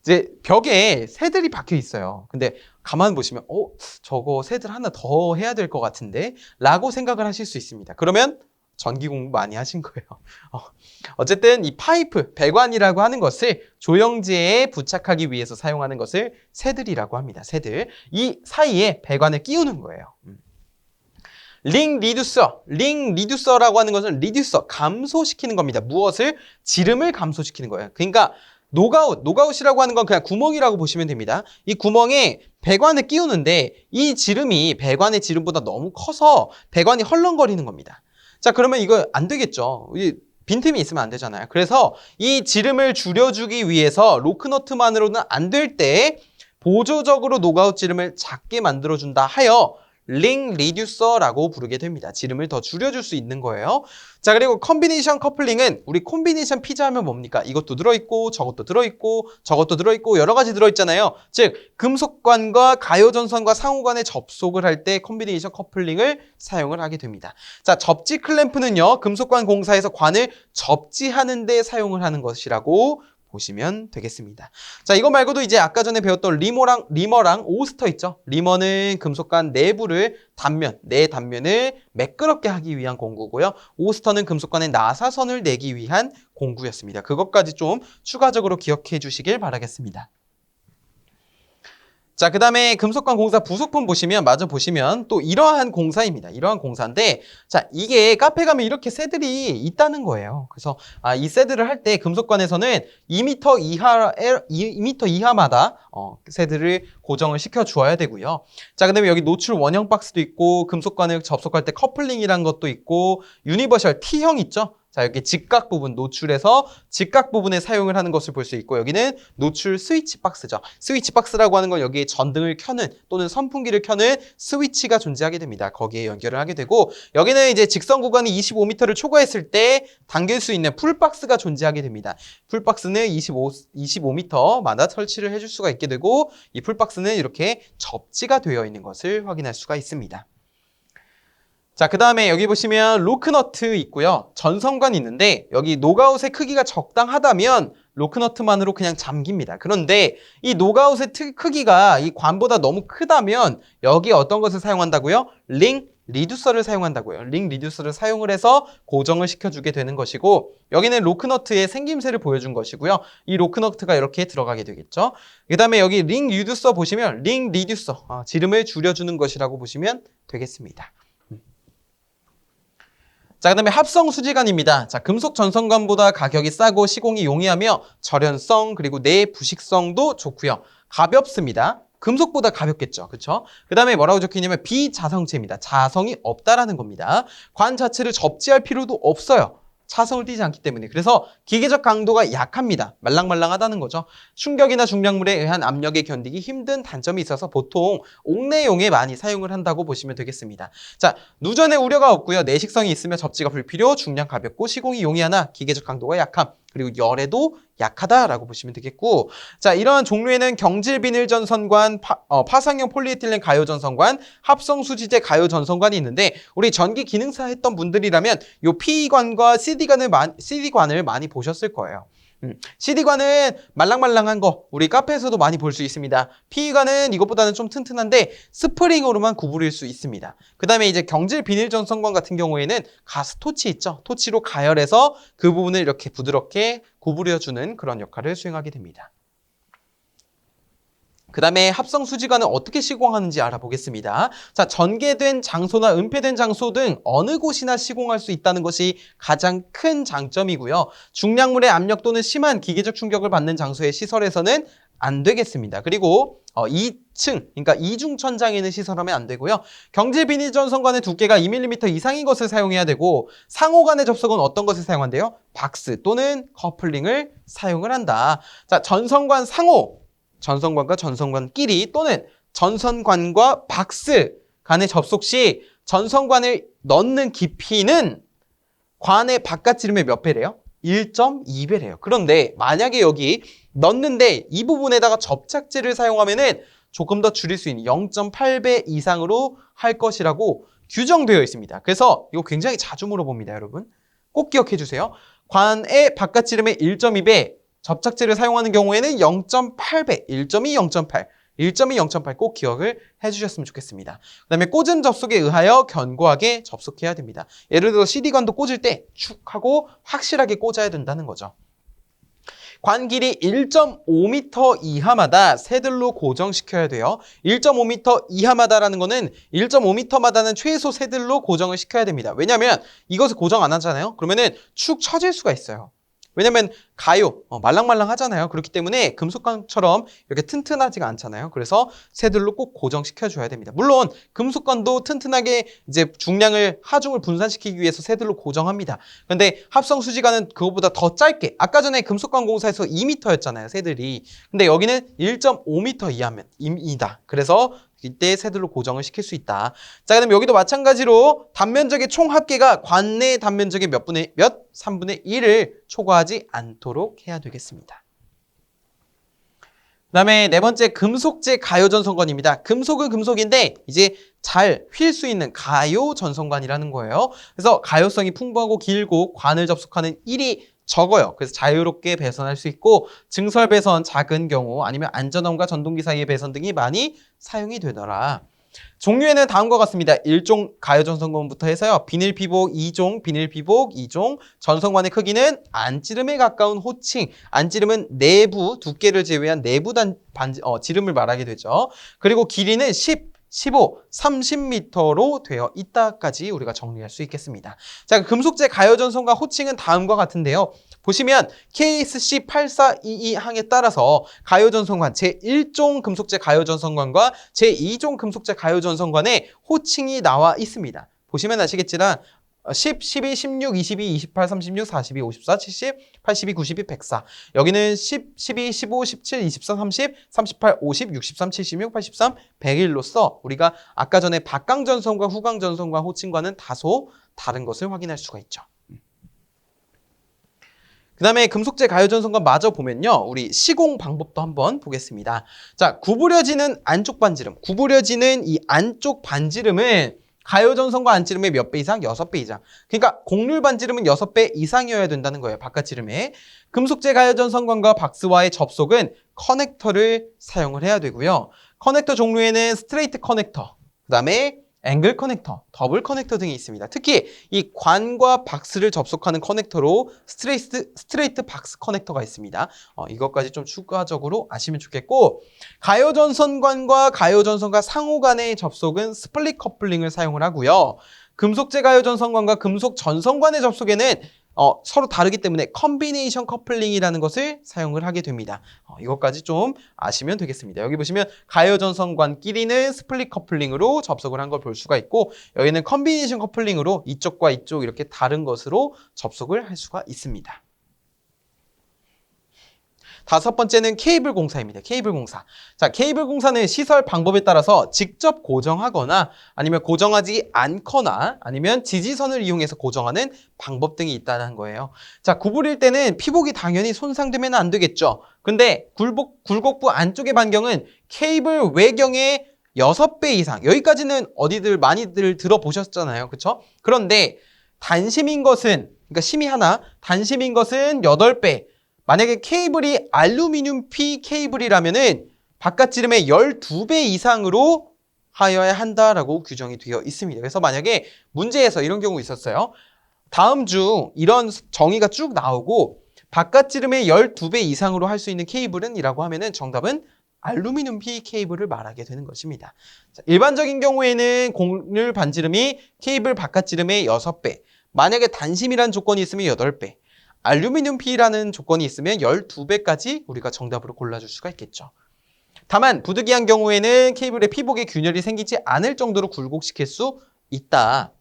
이제 벽에 새들이 박혀 있어요. 근데 가만히 보시면, 저거 새들 하나 더 해야 될 것 같은데? 라고 생각을 하실 수 있습니다. 그러면 전기 공부 많이 하신 거예요. 어쨌든 이 파이프, 배관이라고 하는 것을 조영제에 부착하기 위해서 사용하는 것을 새들이라고 합니다. 새들. 이 사이에 배관을 끼우는 거예요. 링 리듀서라고 하는 것은 감소시키는 겁니다. 무엇을? 지름을 감소시키는 거예요. 그러니까 노가웃이라고 하는 건 그냥 구멍이라고 보시면 됩니다. 이 구멍에 배관을 끼우는데 이 지름이 배관의 지름보다 너무 커서 배관이 헐렁거리는 겁니다. 자, 그러면 이거 안 되겠죠. 빈틈이 있으면 안 되잖아요. 그래서 이 지름을 줄여주기 위해서 로크너트만으로는 안 될 때 보조적으로 노가웃 지름을 작게 만들어준다 하여 링 리듀서라고 부르게 됩니다. 지름을 더 줄여줄 수 있는 거예요. 자, 그리고 컨비네이션 커플링은 우리 콤비네이션 피자 하면 뭡니까? 이것도 들어있고 저것도 들어있고 저것도 들어있고 여러 가지 들어있잖아요. 즉 금속관과 가요전선과 상호관에 접속을 할 때 컨비네이션 커플링을 사용을 하게 됩니다. 자, 접지 클램프는요. 금속관 공사에서 관을 접지하는 데 사용을 하는 것이라고 보시면 되겠습니다. 자, 이거 말고도 이제 아까 전에 배웠던 리머랑 오스터 있죠? 리머는 금속관 내부를 내 단면을 매끄럽게 하기 위한 공구고요. 오스터는 금속관의 나사선을 내기 위한 공구였습니다. 그것까지 좀 추가적으로 기억해 주시길 바라겠습니다. 자, 그 다음에 금속관 공사 부속품 보시면 또 이러한 공사입니다. 이러한 공사인데, 자, 이게 카페 가면 이렇게 새들이 있다는 거예요. 그래서, 이 새들을 할 때 금속관에서는 2m 이하마다, 새들을 고정을 시켜 주어야 되고요. 자, 그 다음에 여기 노출 원형 박스도 있고, 금속관을 접속할 때 커플링이란 것도 있고, 유니버셜 T형 있죠? 자, 여기 직각 부분, 노출에서 직각 부분에 사용을 하는 것을 볼 수 있고 여기는 노출 스위치 박스죠. 스위치 박스라고 하는 건 여기에 전등을 켜는 또는 선풍기를 켜는 스위치가 존재하게 됩니다. 거기에 연결을 하게 되고 여기는 이제 직선 구간이 25m를 초과했을 때 당길 수 있는 풀박스가 존재하게 됩니다. 풀박스는 25m마다 설치를 해줄 수가 있게 되고 이 풀박스는 이렇게 접지가 되어 있는 것을 확인할 수가 있습니다. 자, 그 다음에 여기 보시면 로크너트 있고요. 전선관이 있는데 여기 노가웃의 크기가 적당하다면 로크너트만으로 그냥 잠깁니다. 그런데 이 노가웃의 크기가 이 관보다 너무 크다면 여기에 어떤 것을 사용한다고요? 링 리듀서를 사용한다고요. 링 리듀서를 사용을 해서 고정을 시켜주게 되는 것이고 여기는 로크너트의 생김새를 보여준 것이고요. 이 로크너트가 이렇게 들어가게 되겠죠. 그 다음에 여기 링 리듀서 보시면 링 리듀서 지름을 줄여주는 것이라고 보시면 되겠습니다. 자, 그 다음에 합성 수지관입니다. 자, 금속 전선관보다 가격이 싸고 시공이 용이하며 절연성 그리고 내 부식성도 좋고요. 가볍습니다. 금속보다 가볍겠죠. 그렇죠? 그 다음에 뭐라고 적혀있냐면 비자성체입니다. 자성이 없다라는 겁니다. 관 자체를 접지할 필요도 없어요. 차성을 띠지 않기 때문에. 그래서 기계적 강도가 약합니다. 말랑말랑하다는 거죠. 충격이나 중량물에 의한 압력에 견디기 힘든 단점이 있어서 보통 옥내용에 많이 사용을 한다고 보시면 되겠습니다. 자, 누전에 우려가 없고요. 내식성이 있으며 접지가 불필요, 중량 가볍고 시공이 용이하나 기계적 강도가 약함, 그리고 열에도 약하다라고 보시면 되겠고, 자, 이러한 종류에는 경질 비닐 전선관, 파상형 폴리에틸렌 가요 전선관, 합성 수지재 가요 전선관이 있는데, 우리 전기 기능사 했던 분들이라면 요 PE관과 CD관을 많이 보셨을 거예요. CD관은 말랑말랑한 거 우리 카페에서도 많이 볼 수 있습니다. PE관은 이것보다는 좀 튼튼한데 스프링으로만 구부릴 수 있습니다. 그 다음에 이제 경질 비닐 전선관 같은 경우에는 가스 토치 있죠. 토치로 가열해서 그 부분을 이렇게 부드럽게 구부려주는 그런 역할을 수행하게 됩니다. 그 다음에 합성 수지관은 어떻게 시공하는지 알아보겠습니다. 자, 전개된 장소나 은폐된 장소 등 어느 곳이나 시공할 수 있다는 것이 가장 큰 장점이고요. 중량물의 압력 또는 심한 기계적 충격을 받는 장소의 시설에서는 안 되겠습니다. 그리고 2층, 그러니까 이중 천장에 있는 시설하면 안 되고요. 경질 비닐 전선관의 두께가 2mm 이상인 것을 사용해야 되고, 상호 간의 접속은 어떤 것을 사용한대요? 박스 또는 커플링을 사용을 한다. 자, 전선관 상호, 전선관과 전선관끼리 또는 전선관과 박스 간의 접속 시 전선관을 넣는 깊이는 관의 바깥 지름의 몇 배래요? 1.2배래요. 그런데 만약에 여기 넣는데 이 부분에다가 접착제를 사용하면은 조금 더 줄일 수 있는 0.8배 이상으로 할 것이라고 규정되어 있습니다. 그래서 이거 굉장히 자주 물어봅니다, 여러분. 꼭 기억해 주세요. 관의 바깥 지름의 1.2배, 접착제를 사용하는 경우에는 0.8배, 1.2, 0.8, 1.2, 0.8 꼭 기억을 해주셨으면 좋겠습니다. 그 다음에 꽂은 접속에 의하여 견고하게 접속해야 됩니다. 예를 들어 CD관도 꽂을 때 축 하고 확실하게 꽂아야 된다는 거죠. 관 길이 1.5m 이하마다 새들로 고정시켜야 돼요. 1.5m 이하마다라는 거는 1.5m마다는 최소 새들로 고정을 시켜야 됩니다. 왜냐하면 이것을 고정 안 하잖아요. 그러면은 축 처질 수가 있어요. 왜냐면 가요, 말랑말랑하잖아요. 그렇기 때문에 금속관처럼 이렇게 튼튼하지가 않잖아요. 그래서 새들로 꼭 고정시켜줘야 됩니다. 물론 금속관도 튼튼하게 이제 하중을 분산시키기 위해서 새들로 고정합니다. 그런데 합성 수지관은 그것보다 더 짧게, 아까 전에 금속관 공사에서 2m였잖아요, 새들이. 근데 여기는 1.5m 이하입니다. 그래서 이때 새들로 고정을 시킬 수 있다. 자, 그럼 여기도 마찬가지로 단면적의 총 합계가 관 내 단면적의 몇 분의 몇? 3분의 1을 초과하지 않도록 해야 되겠습니다. 그 다음에 네 번째, 금속재 가요 전선관입니다. 금속은 금속인데 이제 잘 휠 수 있는 가요 전선관이라는 거예요. 그래서 가요성이 풍부하고 길고 관을 접속하는 일이 적어요. 그래서 자유롭게 배선할 수 있고, 증설 배선 작은 경우 아니면 안전함과 전동기 사이의 배선 등이 많이 사용이 되더라. 종류에는 다음과 같습니다. 1종 가요 전선관부터 해서요. 비닐 피복 2종, 비닐 피복 2종, 전선관의 크기는 안지름에 가까운 호칭, 안지름은 내부 두께를 제외한 내부 지름을 말하게 되죠. 그리고 길이는 10, 15, 30m로 되어 있다까지 우리가 정리할 수 있겠습니다. 자, 금속재 가요전선관 호칭은 다음과 같은데요. 보시면 KSC 8422 항에 따라서 가요전선관 제1종 금속재 가요전선관과 제2종 금속재 가요전선관의 호칭이 나와 있습니다. 보시면 아시겠지만 10, 12, 16, 22, 28, 36, 42, 54, 70, 82, 92, 104. 여기는 10, 12, 15, 17, 24, 30, 38, 50, 63, 76, 83, 101로서 우리가 아까 전에 박강전선과 후강전선과 호칭과는 다소 다른 것을 확인할 수가 있죠. 그 다음에 금속재 가요전선과 마저 보면요. 우리 시공 방법도 한번 보겠습니다. 자, 구부려지는 안쪽 반지름. 구부려지는 이 안쪽 반지름은 가요전선과 안지름의 몇 배 이상? 6배 이상. 그러니까 곡률 반지름은 6배 이상이어야 된다는 거예요. 바깥 지름에. 금속재 가요전선관과 박스와의 접속은 커넥터를 사용을 해야 되고요. 커넥터 종류에는 스트레이트 커넥터, 그 다음에 앵글 커넥터, 더블 커넥터 등이 있습니다. 특히 이 관과 박스를 접속하는 커넥터로 스트레이트 박스 커넥터가 있습니다. 이것까지 좀 추가적으로 아시면 좋겠고, 가요전선관과 가요전선과 상호 간의 접속은 스플릿 커플링을 사용을 하고요. 금속재 가요전선관과 금속 전선관의 접속에는 서로 다르기 때문에 컨비네이션 커플링이라는 것을 사용을 하게 됩니다. 이것까지 좀 아시면 되겠습니다. 여기 보시면 가열 전선관끼리는 스플릿 커플링으로 접속을 한 걸 볼 수가 있고, 여기는 컨비네이션 커플링으로 이쪽과 이쪽 이렇게 다른 것으로 접속을 할 수가 있습니다. 다섯 번째는 케이블 공사입니다. 케이블 공사. 자, 케이블 공사는 시설 방법에 따라서 직접 고정하거나 아니면 고정하지 않거나 아니면 지지선을 이용해서 고정하는 방법 등이 있다는 거예요. 자, 구부릴 때는 피복이 당연히 손상되면 안 되겠죠. 근데 굴곡부 안쪽의 반경은 케이블 외경의 6배 이상. 여기까지는 어디들 많이들 들어보셨잖아요. 그쵸? 그런데 단심인 것은, 그러니까 심이 하나, 단심인 것은 8배. 만약에 케이블이 알루미늄 P 케이블이라면은 바깥지름의 12배 이상으로 하여야 한다라고 규정이 되어 있습니다. 그래서 만약에 문제에서 이런 경우 있었어요. 다음 중 이런 정의가 쭉 나오고 바깥지름의 12배 이상으로 할 수 있는 케이블은 이라고 하면은 정답은 알루미늄 P 케이블을 말하게 되는 것입니다. 자, 일반적인 경우에는 곡률 반지름이 케이블 바깥지름의 6배, 만약에 단심이라는 조건이 있으면 8배, 알루미늄 P라는 조건이 있으면 12배까지 우리가 정답으로 골라줄 수가 있겠죠. 다만 부득이한 경우에는 케이블의 피복에 균열이 생기지 않을 정도로 굴곡시킬 수 있다.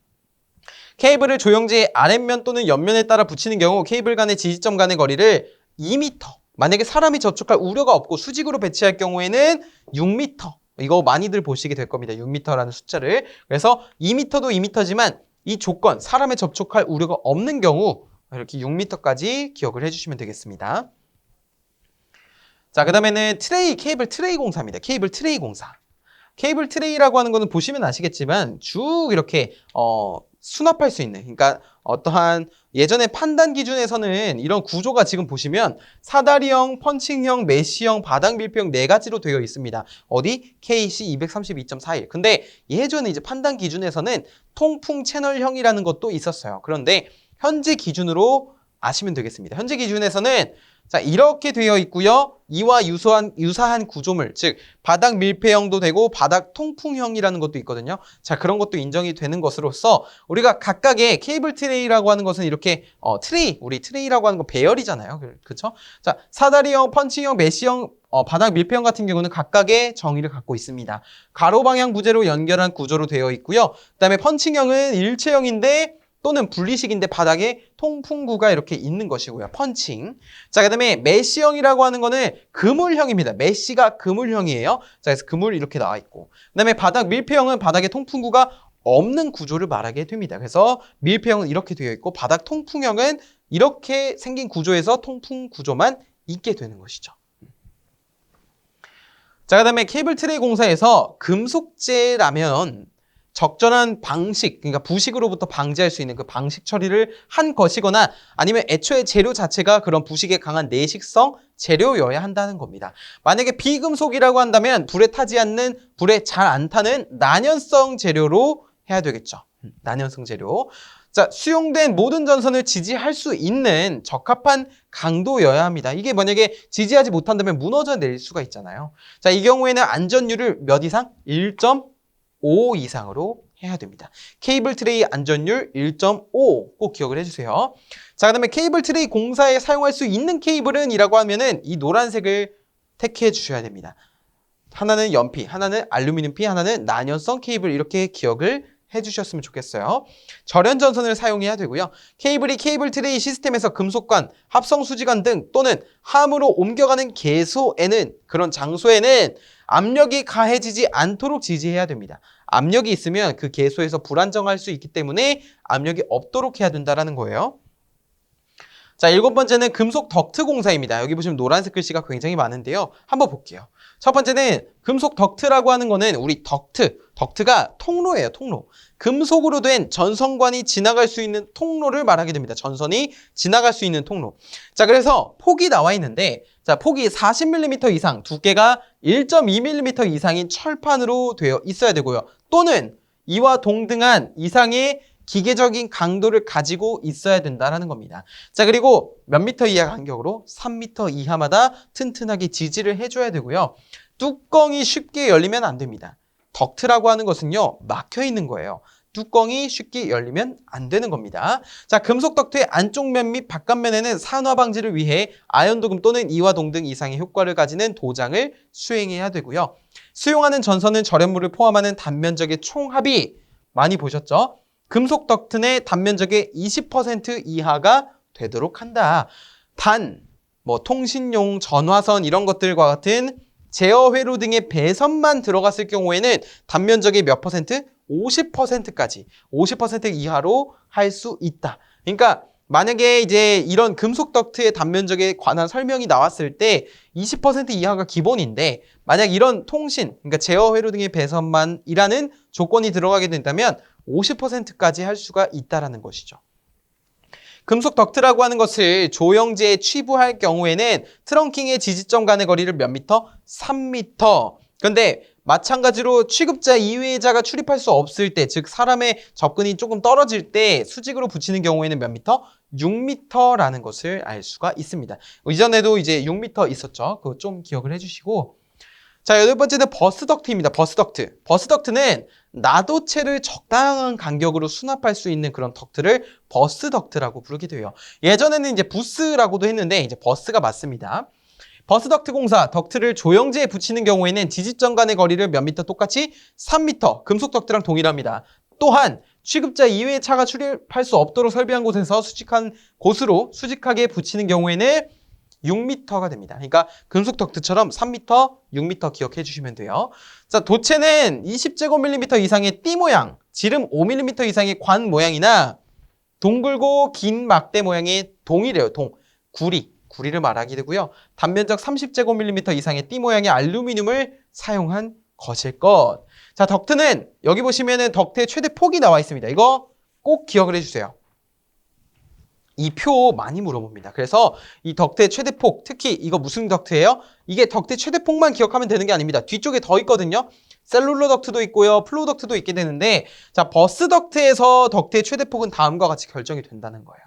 케이블을 조형지의 아랫면 또는 옆면에 따라 붙이는 경우 케이블 간의 지지점 간의 거리를 2m, 만약에 사람이 접촉할 우려가 없고 수직으로 배치할 경우에는 6m, 이거 많이들 보시게 될 겁니다. 6m라는 숫자를. 그래서 2m도 2m지만 이 조건, 사람에 접촉할 우려가 없는 경우 이렇게 6m까지 기억을 해주시면 되겠습니다. 자, 그 다음에는 케이블 트레이 공사입니다. 케이블 트레이 공사. 케이블 트레이라고 하는 거는 보시면 아시겠지만 쭉 이렇게 수납할 수 있는, 그러니까 어떠한 예전에 판단 기준에서는 이런 구조가 지금 보시면 사다리형, 펀칭형, 메쉬형, 바닥 밀폐형 4가지로 되어 있습니다. 어디? KC 232.41. 근데 예전에 이제 판단 기준에서는 통풍 채널형이라는 것도 있었어요. 그런데 현재 기준으로 아시면 되겠습니다. 현재 기준에서는 자, 이렇게 되어 있고요. 이와 유사한 구조물, 즉 바닥 밀폐형도 되고 바닥 통풍형이라는 것도 있거든요. 자, 그런 것도 인정이 되는 것으로서 우리가 각각의 케이블 트레이라고 하는 것은 이렇게 우리 트레이라고 하는 건 배열이잖아요. 그렇죠? 자, 사다리형, 펀칭형, 메쉬형, 바닥 밀폐형 같은 경우는 각각의 정의를 갖고 있습니다. 가로 방향 부재로 연결한 구조로 되어 있고요. 그다음에 펀칭형은 일체형인데 또는 분리식인데 바닥에 통풍구가 이렇게 있는 것이고요. 펀칭. 자, 그 다음에 메쉬형이라고 하는 거는 그물형입니다. 메쉬가 그물형이에요. 자, 그래서 그물 이렇게 나와 있고. 그 다음에 바닥 밀폐형은 바닥에 통풍구가 없는 구조를 말하게 됩니다. 그래서 밀폐형은 이렇게 되어 있고 바닥 통풍형은 이렇게 생긴 구조에서 통풍 구조만 있게 되는 것이죠. 자, 그 다음에 케이블 트레이 공사에서 금속재라면 적절한 방식, 그러니까 부식으로부터 방지할 수 있는 그 방식 처리를 한 것이거나 아니면 애초에 재료 자체가 그런 부식에 강한 내식성 재료여야 한다는 겁니다. 만약에 비금속이라고 한다면 불에 타지 않는, 불에 잘 안 타는 난연성 재료로 해야 되겠죠. 난연성 재료. 자, 수용된 모든 전선을 지지할 수 있는 적합한 강도여야 합니다. 이게 만약에 지지하지 못한다면 무너져 내릴 수가 있잖아요. 자, 이 경우에는 안전율을 몇 이상? 1.5 이상으로 해야 됩니다. 케이블 트레이 안전율 1.5 꼭 기억을 해주세요. 자, 그 다음에 케이블 트레이 공사에 사용할 수 있는 케이블은 이라고 하면은 이 노란색을 택해 주셔야 됩니다. 하나는 연피, 하나는 알루미늄 피, 하나는 난연성 케이블 이렇게 기억을 해주셨으면 좋겠어요. 절연 전선을 사용해야 되고요. 케이블이 케이블 트레이 시스템에서 금속관, 합성 수지관 등 또는 함으로 옮겨가는 개소에는, 그런 장소에는 압력이 가해지지 않도록 지지해야 됩니다. 압력이 있으면 그 개소에서 불안정할 수 있기 때문에 압력이 없도록 해야 된다는 거예요. 자, 7번째는 금속 덕트 공사입니다. 여기 보시면 노란색 글씨가 굉장히 많은데요. 한번 볼게요. 첫 번째는 금속 덕트라고 하는 거는 우리 덕트가 통로예요, 통로. 금속으로 된 전선관이 지나갈 수 있는 통로를 말하게 됩니다. 전선이 지나갈 수 있는 통로. 자, 그래서 폭이 나와 있는데, 자, 폭이 40mm 이상, 두께가 1.2mm 이상인 철판으로 되어 있어야 되고요. 또는 이와 동등한 이상의 기계적인 강도를 가지고 있어야 된다는 겁니다. 자, 그리고 몇 미터 이하 간격으로 3m 이하마다 튼튼하게 지지를 해줘야 되고요. 뚜껑이 쉽게 열리면 안 됩니다. 덕트라고 하는 것은요, 막혀 있는 거예요. 뚜껑이 쉽게 열리면 안 되는 겁니다. 자, 금속 덕트의 안쪽 면 및 바깥면에는 산화 방지를 위해 아연도금 또는 이화동 등 이상의 효과를 가지는 도장을 수행해야 되고요. 수용하는 전선은 절연물을 포함하는 단면적의 총합이 많이 보셨죠? 금속 덕트 내 단면적의 20% 이하가 되도록 한다. 단, 통신용 전화선 이런 것들과 같은 제어 회로 등의 배선만 들어갔을 경우에는 단면적의 몇 퍼센트? 50%까지 50% 이하로 할 수 있다. 그러니까 만약에 이제 이런 금속 덕트의 단면적에 관한 설명이 나왔을 때 20% 이하가 기본인데 만약 이런 통신, 그러니까 제어 회로 등의 배선만이라는 조건이 들어가게 된다면 50%까지 할 수가 있다라는 것이죠. 금속 덕트라고 하는 것을 조영제에 취부할 경우에는 트렁킹의 지지점 간의 거리를 몇 미터? 3미터. 그런데 마찬가지로 취급자 이외의 자가 출입할 수 없을 때, 즉 사람의 접근이 조금 떨어질 때 수직으로 붙이는 경우에는 몇 미터? 6미터라는 것을 알 수가 있습니다. 이전에도 이제 6미터 있었죠. 그거 좀 기억을 해주시고. 자, 여덟 번째는 버스 덕트입니다. 버스 덕트. 버스 덕트는 나도체를 적당한 간격으로 수납할 수 있는 그런 덕트를 버스 덕트라고 부르기도 해요. 예전에는 이제 부스라고도 했는데 이제 버스가 맞습니다. 버스 덕트 공사, 덕트를 조영제에 붙이는 경우에는 지지점 간의 거리를 몇 미터? 똑같이 3미터. 금속 덕트랑 동일합니다. 또한 취급자 이외의 차가 출입할 수 없도록 설비한 곳에서 수직한 곳으로 수직하게 붙이는 경우에는 6m가 됩니다. 그러니까 금속 덕트처럼 3m, 6m 기억해 주시면 돼요. 자, 도체는 20제곱밀리미터 이상의 띠 모양, 지름 5mm 이상의 관 모양이나 동글고 긴 막대 모양의 동이래요. 구리를 말하게 되고요. 단면적 30제곱밀리미터 이상의 띠 모양의 알루미늄을 사용한 것일 것. 자, 덕트는 여기 보시면은 덕트의 최대 폭이 나와 있습니다. 이거 꼭 기억을 해주세요. 이 표 많이 물어봅니다. 그래서 이 덕트의 최대폭, 특히 이거 무슨 덕트예요? 이게 덕트의 최대폭만 기억하면 되는 게 아닙니다. 뒤쪽에 더 있거든요. 셀룰러 덕트도 있고요. 플로우 덕트도 있게 되는데 자, 버스 덕트에서 덕트의 최대폭은 다음과 같이 결정이 된다는 거예요.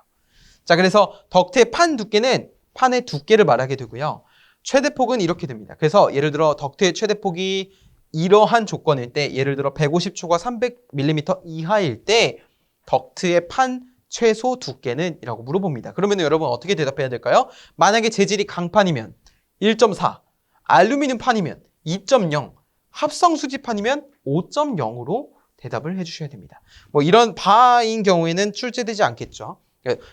자, 그래서 덕트의 판 두께는 판의 두께를 말하게 되고요. 최대폭은 이렇게 됩니다. 그래서 예를 들어 덕트의 최대폭이 이러한 조건일 때 예를 들어 150초과 300mm 이하일 때 덕트의 판 최소 두께는? 이라고 물어봅니다. 그러면 여러분 어떻게 대답해야 될까요? 만약에 재질이 강판이면 1.4, 알루미늄 판이면 2.0, 합성 수지판이면 5.0으로 대답을 해주셔야 됩니다. 이런 바인 경우에는 출제되지 않겠죠.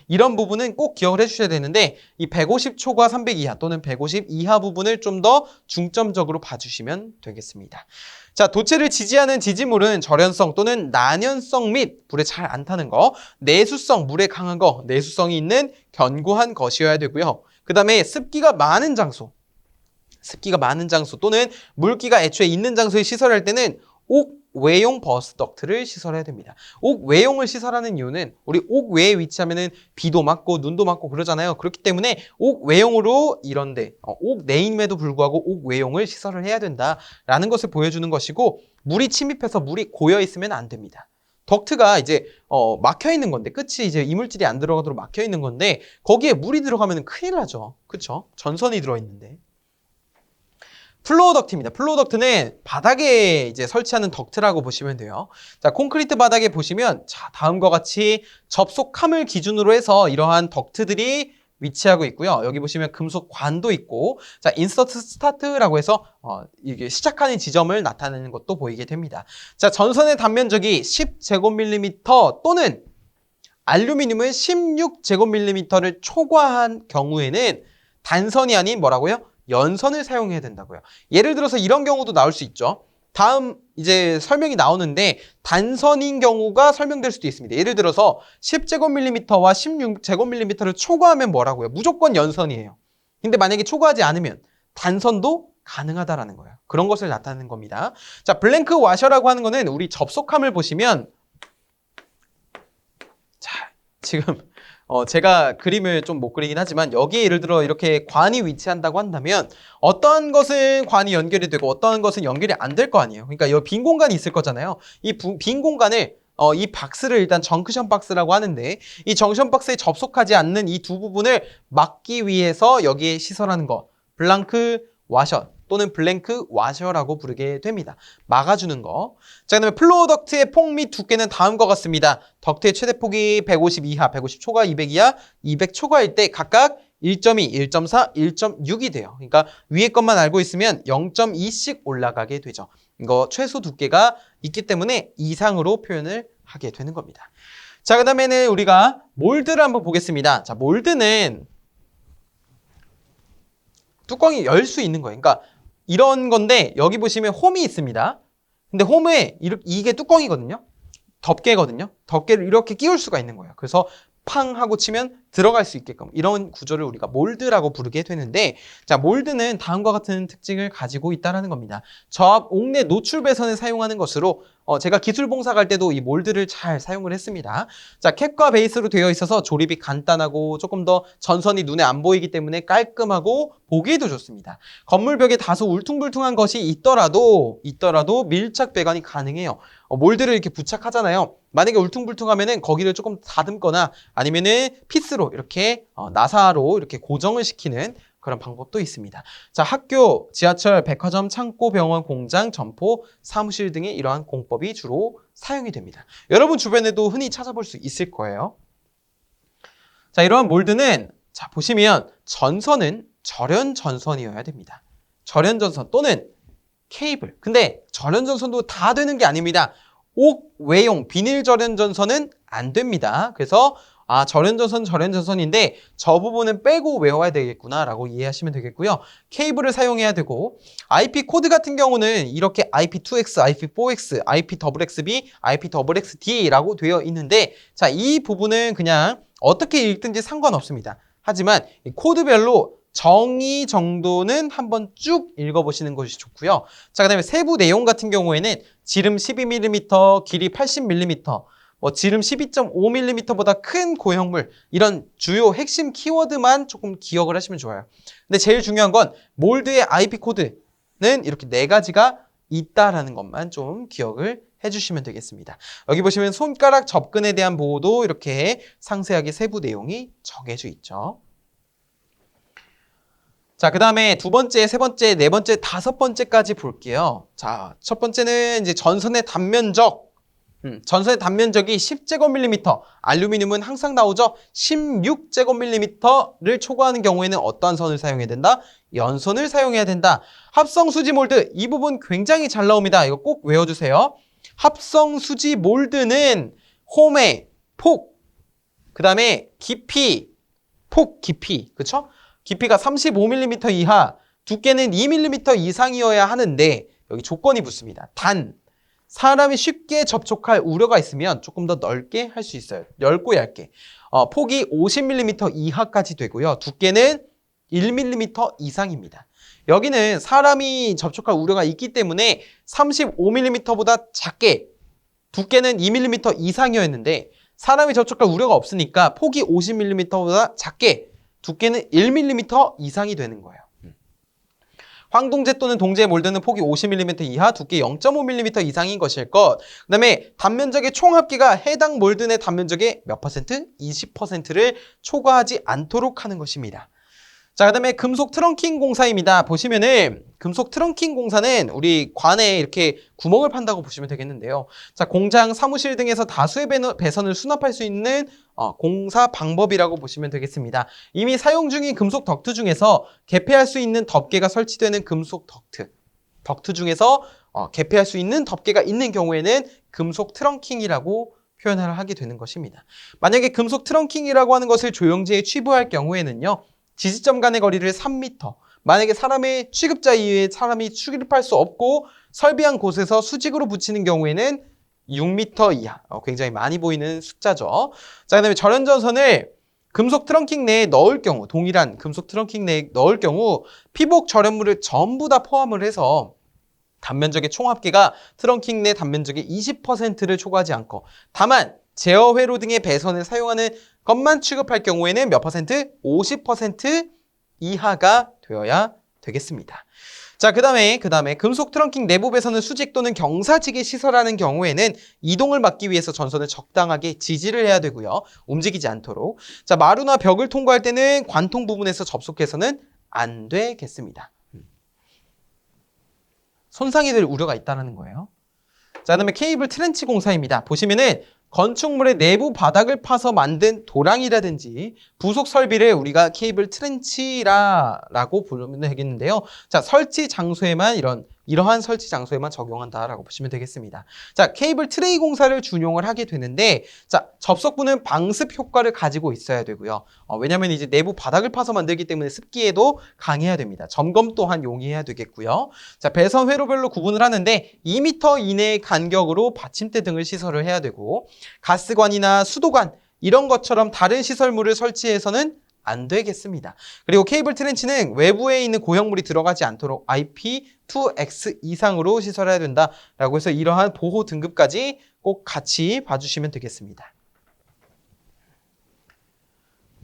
이런 부분은 꼭 기억을 해주셔야 되는데 이 150초과 300 이하 또는 150 이하 부분을 좀 더 중점적으로 봐주시면 되겠습니다. 자, 도체를 지지하는 지지물은 절연성 또는 난연성 및 불에 잘 안 타는 거, 내수성, 물에 강한 거, 내수성이 있는 견고한 것이어야 되고요. 그 다음에 습기가 많은 장소 또는 물기가 애초에 있는 장소에 시설할 때는 옥외용 버스 덕트를 시설해야 됩니다. 옥외용을 시설하는 이유는 우리 옥외에 위치하면은 비도 맞고 눈도 맞고 그러잖아요. 그렇기 때문에 옥외용으로 이런데 옥내임에도 불구하고 옥외용을 시설을 해야 된다라는 것을 보여주는 것이고 물이 침입해서 물이 고여 있으면 안 됩니다. 덕트가 이제 막혀 있는 건데 끝이 이제 이물질이 안 들어가도록 막혀 있는 건데 거기에 물이 들어가면 큰일 나죠. 그렇죠? 전선이 들어 있는데. 플로어 덕트입니다. 플로어 덕트는 바닥에 이제 설치하는 덕트라고 보시면 돼요. 자, 콘크리트 바닥에 보시면 자, 다음과 같이 접속함을 기준으로 해서 이러한 덕트들이 위치하고 있고요. 여기 보시면 금속 관도 있고, 자, 인서트 스타트라고 해서 이게 시작하는 지점을 나타내는 것도 보이게 됩니다. 자, 전선의 단면적이 10제곱밀리미터 또는 알루미늄은 16제곱밀리미터를 초과한 경우에는 단선이 아닌 뭐라고요? 연선을 사용해야 된다고요. 예를 들어서 이런 경우도 나올 수 있죠. 다음 이제 설명이 나오는데 단선인 경우가 설명될 수도 있습니다. 예를 들어서 10제곱밀리미터와 16제곱밀리미터를 초과하면 뭐라고요? 무조건 연선이에요. 근데 만약에 초과하지 않으면 단선도 가능하다라는 거예요. 그런 것을 나타내는 겁니다. 자, 블랭크 와셔라고 하는 거는 우리 접속함을 보시면 자, 지금 제가 그림을 좀 못 그리긴 하지만 여기에 예를 들어 이렇게 관이 위치한다고 한다면 어떤 것은 관이 연결이 되고 어떤 것은 연결이 안 될 거 아니에요. 그러니까 여기 빈 공간이 있을 거잖아요. 이 빈 공간을 이 박스를 일단 정크션 박스라고 하는데 이 정크션 박스에 접속하지 않는 이 두 부분을 막기 위해서 여기에 시설하는 거 블랑크 와셔 또는 블랭크 와셔라고 부르게 됩니다. 막아주는 거. 자, 그다음에 플로우 덕트의 폭 및 두께는 다음과 같습니다. 덕트의 최대 폭이 150 이하, 150 초과, 200 이하, 200 초과일 때 각각 1.2, 1.4, 1.6이 돼요. 그러니까 위에 것만 알고 있으면 0.2씩 올라가게 되죠. 이거 최소 두께가 있기 때문에 이상으로 표현을 하게 되는 겁니다. 자, 그 다음에는 우리가 몰드를 한번 보겠습니다. 자, 몰드는 뚜껑이 열 수 있는 거예요. 그러니까 이런 건데 여기 보시면 홈이 있습니다. 근데 홈에 이게 뚜껑이거든요. 덮개거든요. 덮개를 이렇게 끼울 수가 있는 거예요. 그래서 팡 하고 치면 들어갈 수 있게끔 이런 구조를 우리가 몰드라고 부르게 되는데, 자, 몰드는 다음과 같은 특징을 가지고 있다는 겁니다. 저압 옥내 노출 배선을 사용하는 것으로 제가 기술봉사 갈 때도 이 몰드를 잘 사용을 했습니다. 자, 캡과 베이스로 되어 있어서 조립이 간단하고 조금 더 전선이 눈에 안 보이기 때문에 깔끔하고 보기에도 좋습니다. 건물 벽에 다소 울퉁불퉁한 것이 있더라도 밀착 배관이 가능해요. 몰드를 이렇게 부착하잖아요. 만약에 울퉁불퉁하면은 거기를 조금 다듬거나 아니면은 피스로 이렇게 나사로 이렇게 고정을 시키는 그런 방법도 있습니다. 자, 학교, 지하철, 백화점, 창고, 병원, 공장, 점포, 사무실 등의 이러한 공법이 주로 사용이 됩니다. 여러분 주변에도 흔히 찾아볼 수 있을 거예요. 자, 이러한 몰드는 자, 보시면 전선은 절연 전선이어야 됩니다. 절연 전선 또는 케이블. 근데 절연 전선도 다 되는 게 아닙니다. 옥 외용 비닐 절연 전선은 안 됩니다. 그래서 절연 전선인데 저 부분은 빼고 외워야 되겠구나라고 이해하시면 되겠고요. 케이블을 사용해야 되고, IP 코드 같은 경우는 이렇게 IP2X, IP4X, IPXXB, IPXXD라고 되어 있는데, 자, 이 부분은 그냥 어떻게 읽든지 상관없습니다. 하지만 이 코드별로 정의 정도는 한번 쭉 읽어보시는 것이 좋고요. 자, 그다음에 세부 내용 같은 경우에는 지름 12mm, 길이 80mm, 지름 12.5mm보다 큰 고형물, 이런 주요 핵심 키워드만 조금 기억을 하시면 좋아요. 근데 제일 중요한 건 몰드의 IP 코드는 이렇게 4가지가 있다라는 것만 좀 기억을 해주시면 되겠습니다. 여기 보시면 손가락 접근에 대한 보호도 이렇게 상세하게 세부 내용이 정해져 있죠. 자, 그 다음에 두 번째, 세 번째, 네 번째, 다섯 번째까지 볼게요. 자, 첫 번째는 이제 전선의 단면적. 전선의 단면적이 10제곱밀리미터, 알루미늄은 항상 나오죠. 16제곱밀리미터를 초과하는 경우에는 어떠한 선을 사용해야 된다? 연선을 사용해야 된다. 합성수지 몰드, 이 부분 굉장히 잘 나옵니다. 이거 꼭 외워주세요. 합성수지 몰드는 홈의 폭, 그 다음에 깊이, 폭 깊이, 그쵸? 깊이가 35mm 이하, 두께는 2mm 이상이어야 하는데 여기 조건이 붙습니다. 단, 사람이 쉽게 접촉할 우려가 있으면 조금 더 넓게 할 수 있어요. 넓고 얇게. 폭이 50mm 이하까지 되고요. 두께는 1mm 이상입니다. 여기는 사람이 접촉할 우려가 있기 때문에 35mm보다 작게, 두께는 2mm 이상이었는데 사람이 접촉할 우려가 없으니까 폭이 50mm보다 작게, 두께는 1mm 이상이 되는 거예요. 황동제 또는 동제 몰드는 폭이 50mm 이하, 두께 0.5mm 이상인 것일 것. 그 다음에 단면적의 총 합계가 해당 몰드 내 단면적의 몇 퍼센트? 20%를 초과하지 않도록 하는 것입니다. 자, 그 다음에 금속 트렁킹 공사입니다. 보시면은 금속 트렁킹 공사는 우리 관에 이렇게 구멍을 판다고 보시면 되겠는데요. 자, 공장, 사무실 등에서 다수의 배선을 수납할 수 있는 공사 방법이라고 보시면 되겠습니다. 이미 사용 중인 금속 덕트 중에서 개폐할 수 있는 덮개가 설치되는 금속 덕트 중에서 개폐할 수 있는 덮개가 있는 경우에는 금속 트렁킹이라고 표현을 하게 되는 것입니다. 만약에 금속 트렁킹이라고 하는 것을 조영지에 취부할 경우에는요, 지지점 간의 거리를 3m, 만약에 사람의 취급자 이외에 사람이 출입할 수 없고 설비한 곳에서 수직으로 붙이는 경우에는 6m 이하, 굉장히 많이 보이는 숫자죠. 자, 그 다음에 절연전선을 금속 트렁킹 내에 넣을 경우, 동일한 금속 트렁킹 내에 넣을 경우 피복 절연물을 전부 다 포함을 해서 단면적의 총합계가 트렁킹 내 단면적의 20%를 초과하지 않고, 다만 제어 회로 등의 배선을 사용하는 것만 취급할 경우에는 몇 퍼센트? 50% 이하가 되어야 되겠습니다. 자, 그 다음에 금속 트렁킹 내부 배선을 수직 또는 경사지게 시설하는 경우에는 이동을 막기 위해서 전선을 적당하게 지지를 해야 되고요. 움직이지 않도록. 자, 마루나 벽을 통과할 때는 관통 부분에서 접속해서는 안 되겠습니다. 손상이 될 우려가 있다는 거예요. 자, 그다음에 케이블 트렌치 공사입니다. 보시면은 건축물의 내부 바닥을 파서 만든 도랑이라든지 부속 설비를 우리가 케이블 트렌치라고 부르면 되겠는데요. 자, 설치 장소에만 이러한 설치 장소에만 적용한다라고 보시면 되겠습니다. 자, 케이블 트레이 공사를 준용을 하게 되는데, 자, 접속부는 방습 효과를 가지고 있어야 되고요. 왜냐하면 이제 내부 바닥을 파서 만들기 때문에 습기에도 강해야 됩니다. 점검 또한 용이해야 되겠고요. 자, 배선 회로별로 구분을 하는데 2m 이내의 간격으로 받침대 등을 시설을 해야 되고, 가스관이나 수도관 이런 것처럼 다른 시설물을 설치해서는 안 되겠습니다. 그리고 케이블 트렌치는 외부에 있는 고형물이 들어가지 않도록 IP2X 이상으로 시설해야 된다라고 해서 이러한 보호 등급까지 꼭 같이 봐주시면 되겠습니다.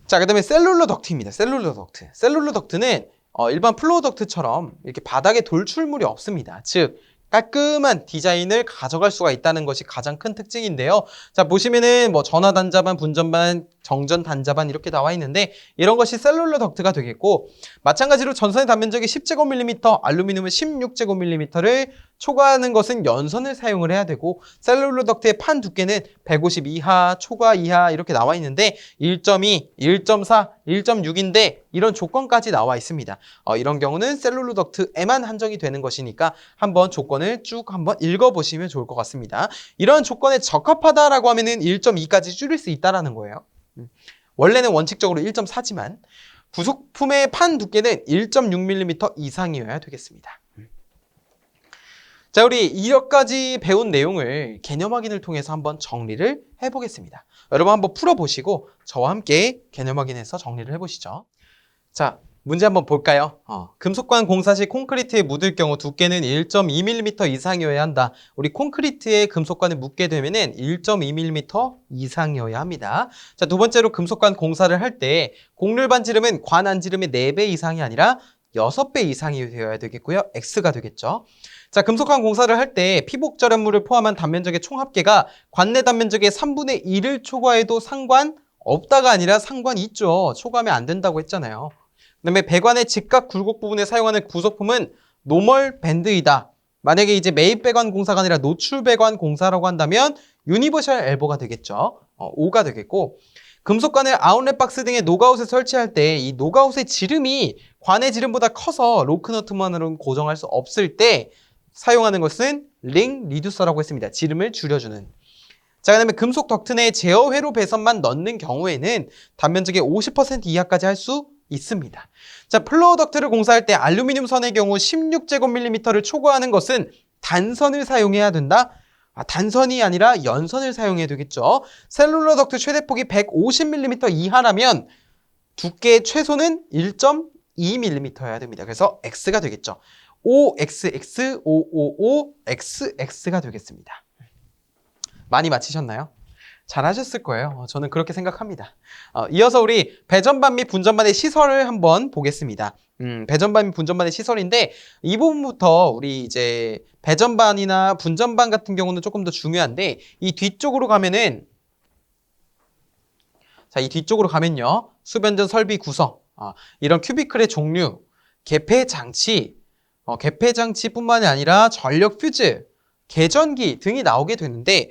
자, 그 다음에 셀룰러 덕트입니다. 셀룰러 덕트. 셀룰러 덕트는 일반 플로우 덕트처럼 이렇게 바닥에 돌출물이 없습니다. 즉, 깔끔한 디자인을 가져갈 수가 있다는 것이 가장 큰 특징인데요. 자, 보시면은 뭐 전화 단자반, 분전반, 정전 단자반 이렇게 나와 있는데 이런 것이 셀룰러 덕트가 되겠고, 마찬가지로 전선의 단면적이 10제곱밀리미터, 알루미늄은 16제곱밀리미터를 초과하는 것은 연선을 사용을 해야 되고, 셀룰러 덕트의 판 두께는 150 이하, 초과 이하 이렇게 나와 있는데 1.2, 1.4, 1.6인데 이런 조건까지 나와 있습니다. 이런 경우는 셀룰러 덕트에만 한정이 되는 것이니까 한번 조건을 쭉 한번 읽어보시면 좋을 것 같습니다. 이런 조건에 적합하다라고 하면은 1.2까지 줄일 수 있다라는 거예요. 원래는 원칙적으로 1.4지만 부속품의 판 두께는 1.6mm 이상이어야 되겠습니다. 자, 우리 이것까지 배운 내용을 개념 확인을 통해서 한번 정리를 해보겠습니다. 여러분 한번 풀어보시고 저와 함께 개념 확인해서 정리를 해보시죠. 자, 문제 한번 볼까요? 금속관 공사 시 콘크리트에 묻을 경우 두께는 1.2mm 이상이어야 한다. 우리 콘크리트에 금속관을 묻게 되면은 1.2mm 이상이어야 합니다. 자, 두 번째로 금속관 공사를 할 때 곡률 반지름은 관 안지름의 4배 이상이 아니라 6배 이상이 되어야 되겠고요. X가 되겠죠. 자, 금속관 공사를 할 때 피복 절연물을 포함한 단면적의 총 합계가 관내 단면적의 3분의 1을 초과해도 상관없다가 아니라 상관이 있죠. 초과하면 안 된다고 했잖아요. 그다음에 배관의 직각 굴곡 부분에 사용하는 구속품은 노멀 밴드이다. 만약에 이제 매입 배관 공사가 아니라 노출 배관 공사라고 한다면 유니버셜 엘보가 되겠죠. 5가 되겠고, 금속관을 아웃렛 박스 등의 노가웃에 설치할 때 이 노가웃의 지름이 관의 지름보다 커서 로크너트만으로는 고정할 수 없을 때 사용하는 것은 링 리듀서라고 했습니다. 지름을 줄여주는. 자, 그 다음에 금속 덕트 내에 제어 회로 배선만 넣는 경우에는 단면적의 50% 이하까지 할 수 있습니다. 자, 플로어 덕트를 공사할 때 알루미늄 선의 경우 16제곱밀리미터를 초과하는 것은 단선을 사용해야 된다. 단선이 아니라 연선을 사용해야 되겠죠. 셀룰러 덕트 최대폭이 150mm 이하라면 두께 최소는 1.2mm여야 됩니다. 그래서 X가 되겠죠. OXX, OOO, XX가 되겠습니다. 많이 맞히셨나요? 잘하셨을 거예요. 저는 그렇게 생각합니다. 이어서 우리 배전반 및 분전반의 시설을 한번 보겠습니다. 배전반 및 분전반의 시설인데 이 부분부터 우리 이제 배전반이나 분전반 같은 경우는 조금 더 중요한데 이 뒤쪽으로 가면은 자, 이 뒤쪽으로 가면요. 수변전 설비 구성, 이런 큐비클의 종류, 개폐 장치, 개폐 장치뿐만이 아니라 전력 퓨즈, 계전기 등이 나오게 되는데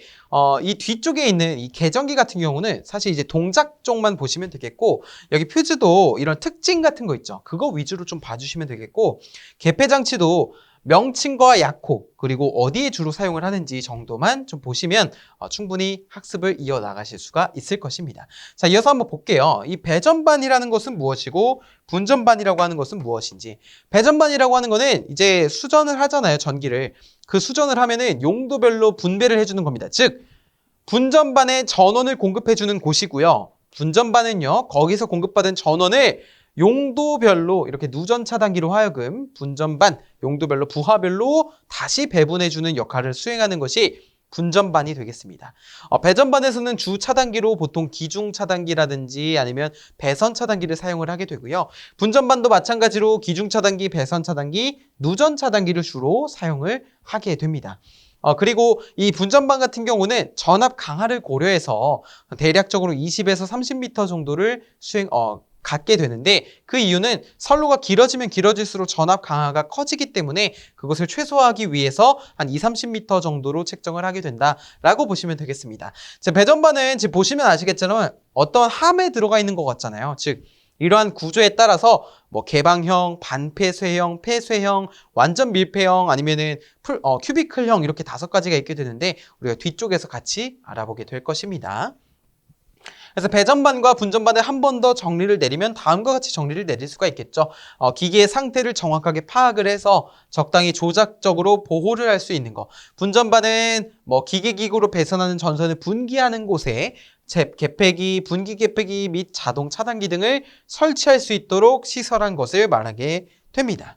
이 뒤쪽에 있는 이 계전기 같은 경우는 사실 이제 동작 쪽만 보시면 되겠고, 여기 퓨즈도 이런 특징 같은 거 있죠. 그거 위주로 좀 봐주시면 되겠고, 개폐 장치도 명칭과 약호 그리고 어디에 주로 사용을 하는지 정도만 좀 보시면 충분히 학습을 이어나가실 수가 있을 것입니다. 자, 이어서 한번 볼게요. 이 배전반이라는 것은 무엇이고 분전반이라고 하는 것은 무엇인지. 배전반이라고 하는 거는 이제 수전을 하잖아요. 전기를. 그 수전을 하면은 용도별로 분배를 해주는 겁니다. 즉 분전반에 전원을 공급해주는 곳이고요. 분전반은요, 거기서 공급받은 전원을 용도별로 이렇게 누전 차단기로 하여금 분전반 용도별로 부하별로 다시 배분해주는 역할을 수행하는 것이 분전반이 되겠습니다. 배전반에서는 주 차단기로 보통 기중 차단기라든지 아니면 배선 차단기를 사용을 하게 되고요. 분전반도 마찬가지로 기중 차단기, 배선 차단기, 누전 차단기를 주로 사용을 하게 됩니다. 그리고 이 분전반 같은 경우는 전압 강하를 고려해서 대략적으로 20에서 30m 정도를 갖게 되는데 그 이유는 선로가 길어지면 길어질수록 전압 강화가 커지기 때문에 그것을 최소화하기 위해서 한 20-30m 정도로 책정을 하게 된다라고 보시면 되겠습니다. 자, 배전반은 지금 보시면 아시겠지만 어떤 함에 들어가 있는 것 같잖아요. 즉 이러한 구조에 따라서 뭐 개방형, 반폐쇄형, 폐쇄형, 완전 밀폐형 아니면은 큐비클형 이렇게 5가지가 있게 되는데 우리가 뒤쪽에서 같이 알아보게 될 것입니다. 그래서 배전반과 분전반을 한 번 더 정리를 내리면 다음과 같이 정리를 내릴 수가 있겠죠. 기계의 상태를 정확하게 파악을 해서 적당히 조작적으로 보호를 할 수 있는 거. 분전반은 뭐 기계기구로 배선하는 전선을 분기하는 곳에 개폐기, 분기 개폐기 및 자동 차단기 등을 설치할 수 있도록 시설한 것을 말하게 됩니다.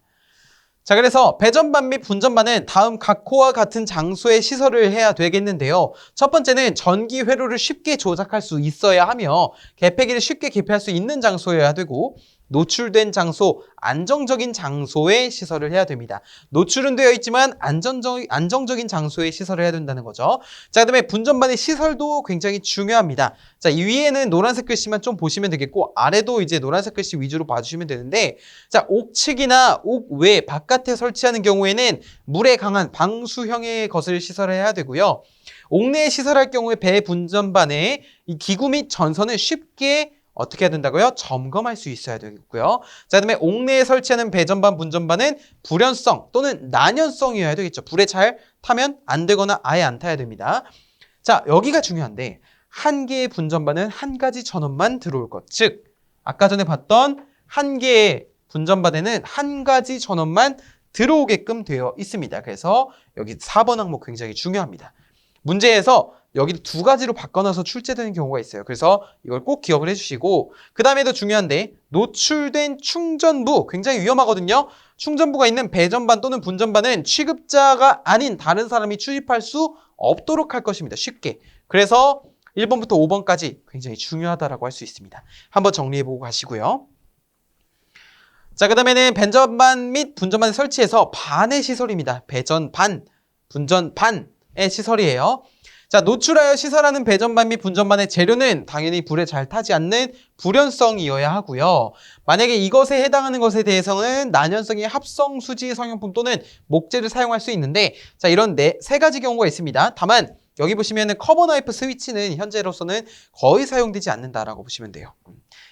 자, 그래서 배전반 및 분전반은 다음 각호와 같은 장소에 시설을 해야 되겠는데요. 첫 번째는 전기 회로를 쉽게 조작할 수 있어야 하며 개폐기를 쉽게 개폐할 수 있는 장소여야 되고 노출된 장소, 안정적인 장소에 시설을 해야 됩니다. 노출은 되어 있지만 안정적인 장소에 시설을 해야 된다는 거죠. 자, 그다음에 분전반의 시설도 굉장히 중요합니다. 자, 이 위에는 노란색 글씨만 좀 보시면 되겠고 아래도 이제 노란색 글씨 위주로 봐주시면 되는데 자, 옥측이나 옥외 바깥에 설치하는 경우에는 물에 강한 방수형의 것을 시설해야 되고요. 옥내에 시설할 경우에 배 분전반에 이 기구 및 전선을 쉽게 어떻게 해야 된다고요? 점검할 수 있어야 되겠고요. 자, 그다음에 옥내에 설치하는 배전반, 분전반은 불연성 또는 난연성이어야 되겠죠. 불에 잘 타면 안 되거나 아예 안 타야 됩니다. 자, 여기가 중요한데 한 개의 분전반은 한 가지 전원만 들어올 것. 즉, 아까 전에 봤던 한 개의 분전반에는 한 가지 전원만 들어오게끔 되어 있습니다. 그래서 여기 4번 항목 굉장히 중요합니다. 문제에서 여기 2가지로 바꿔놔서 출제되는 경우가 있어요. 그래서 이걸 꼭 기억을 해주시고 그 다음에도 중요한데 노출된 충전부 굉장히 위험하거든요. 충전부가 있는 배전반 또는 분전반은 취급자가 아닌 다른 사람이 출입할 수 없도록 할 것입니다. 쉽게. 그래서 1번부터 5번까지 굉장히 중요하다고 할 수 있습니다. 한번 정리해보고 가시고요. 자, 그 다음에는 배전반 및 분전반을 설치해서 반의 시설입니다. 배전반, 분전반의 시설이에요. 자, 노출하여 시설하는 배전반 및 분전반의 재료는 당연히 불에 잘 타지 않는 불연성이어야 하고요. 만약에 이것에 해당하는 것에 대해서는 난연성의 합성 수지 성형품 또는 목재를 사용할 수 있는데 자, 이런 3가지 경우가 있습니다. 다만 여기 보시면은 커버 나이프 스위치는 현재로서는 거의 사용되지 않는다라고 보시면 돼요.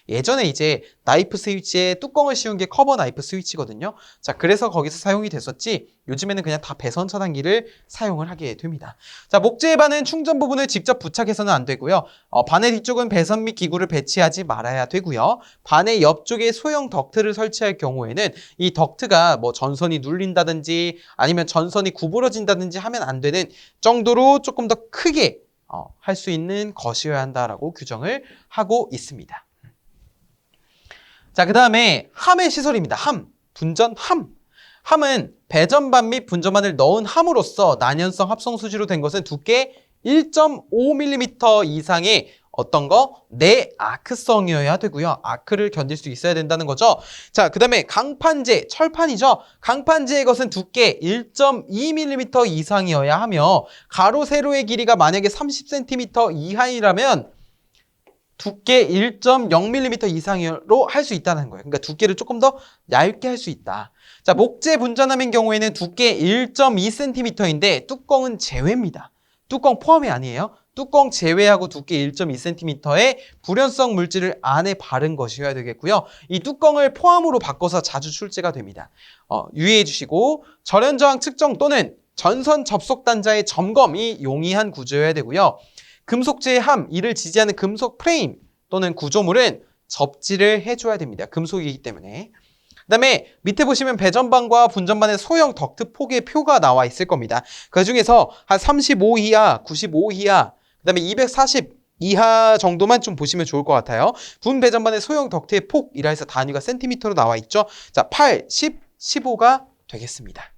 예전에 이제 나이프 스위치에 뚜껑을 씌운 게 커버 나이프 스위치거든요. 자, 그래서 거기서 사용이 됐었지 요즘에는 그냥 다 배선 차단기를 사용을 하게 됩니다. 자, 목재의 반은 충전 부분을 직접 부착해서는 안 되고요. 반의 뒤쪽은 배선 및 기구를 배치하지 말아야 되고요. 반의 옆쪽에 소형 덕트를 설치할 경우에는 이 덕트가 뭐 전선이 눌린다든지 아니면 전선이 구부러진다든지 하면 안 되는 정도로 조금 더 크게 할 수 있는 것이어야 한다라고 규정을 하고 있습니다. 자, 그 다음에 함의 시설입니다. 함, 분전, 함. 함은 배전반 및 분전반을 넣은 함으로써 난연성 합성 수지로 된 것은 두께 1.5mm 이상의 어떤 거? 내아크성이어야 되고요. 아크를 견딜 수 있어야 된다는 거죠. 자, 그 다음에 강판재, 철판이죠. 강판재의 것은 두께 1.2mm 이상이어야 하며 가로, 세로의 길이가 만약에 30cm 이하이라면 두께 1.0mm 이상으로 할 수 있다는 거예요. 그러니까 두께를 조금 더 얇게 할 수 있다. 자, 목재 분전함인 경우에는 두께 1.2cm인데 뚜껑은 제외입니다. 뚜껑 포함이 아니에요. 뚜껑 제외하고 두께 1.2cm의 불연성 물질을 안에 바른 것이어야 되겠고요. 이 뚜껑을 포함으로 바꿔서 자주 출제가 됩니다. 유의해 주시고 절연저항 측정 또는 전선 접속 단자의 점검이 용이한 구조여야 되고요. 금속재의 함, 이를 지지하는 금속 프레임 또는 구조물은 접지를 해줘야 됩니다. 금속이기 때문에. 그 다음에 밑에 보시면 배전반과 분전반의 소형 덕트 폭의 표가 나와 있을 겁니다. 그 중에서 한 35 이하, 95 이하, 그 다음에 240 이하 정도만 좀 보시면 좋을 것 같아요. 분 배전반의 소형 덕트의 폭이라 해서 단위가 센티미터로 나와 있죠. 자, 8, 10, 15가 되겠습니다.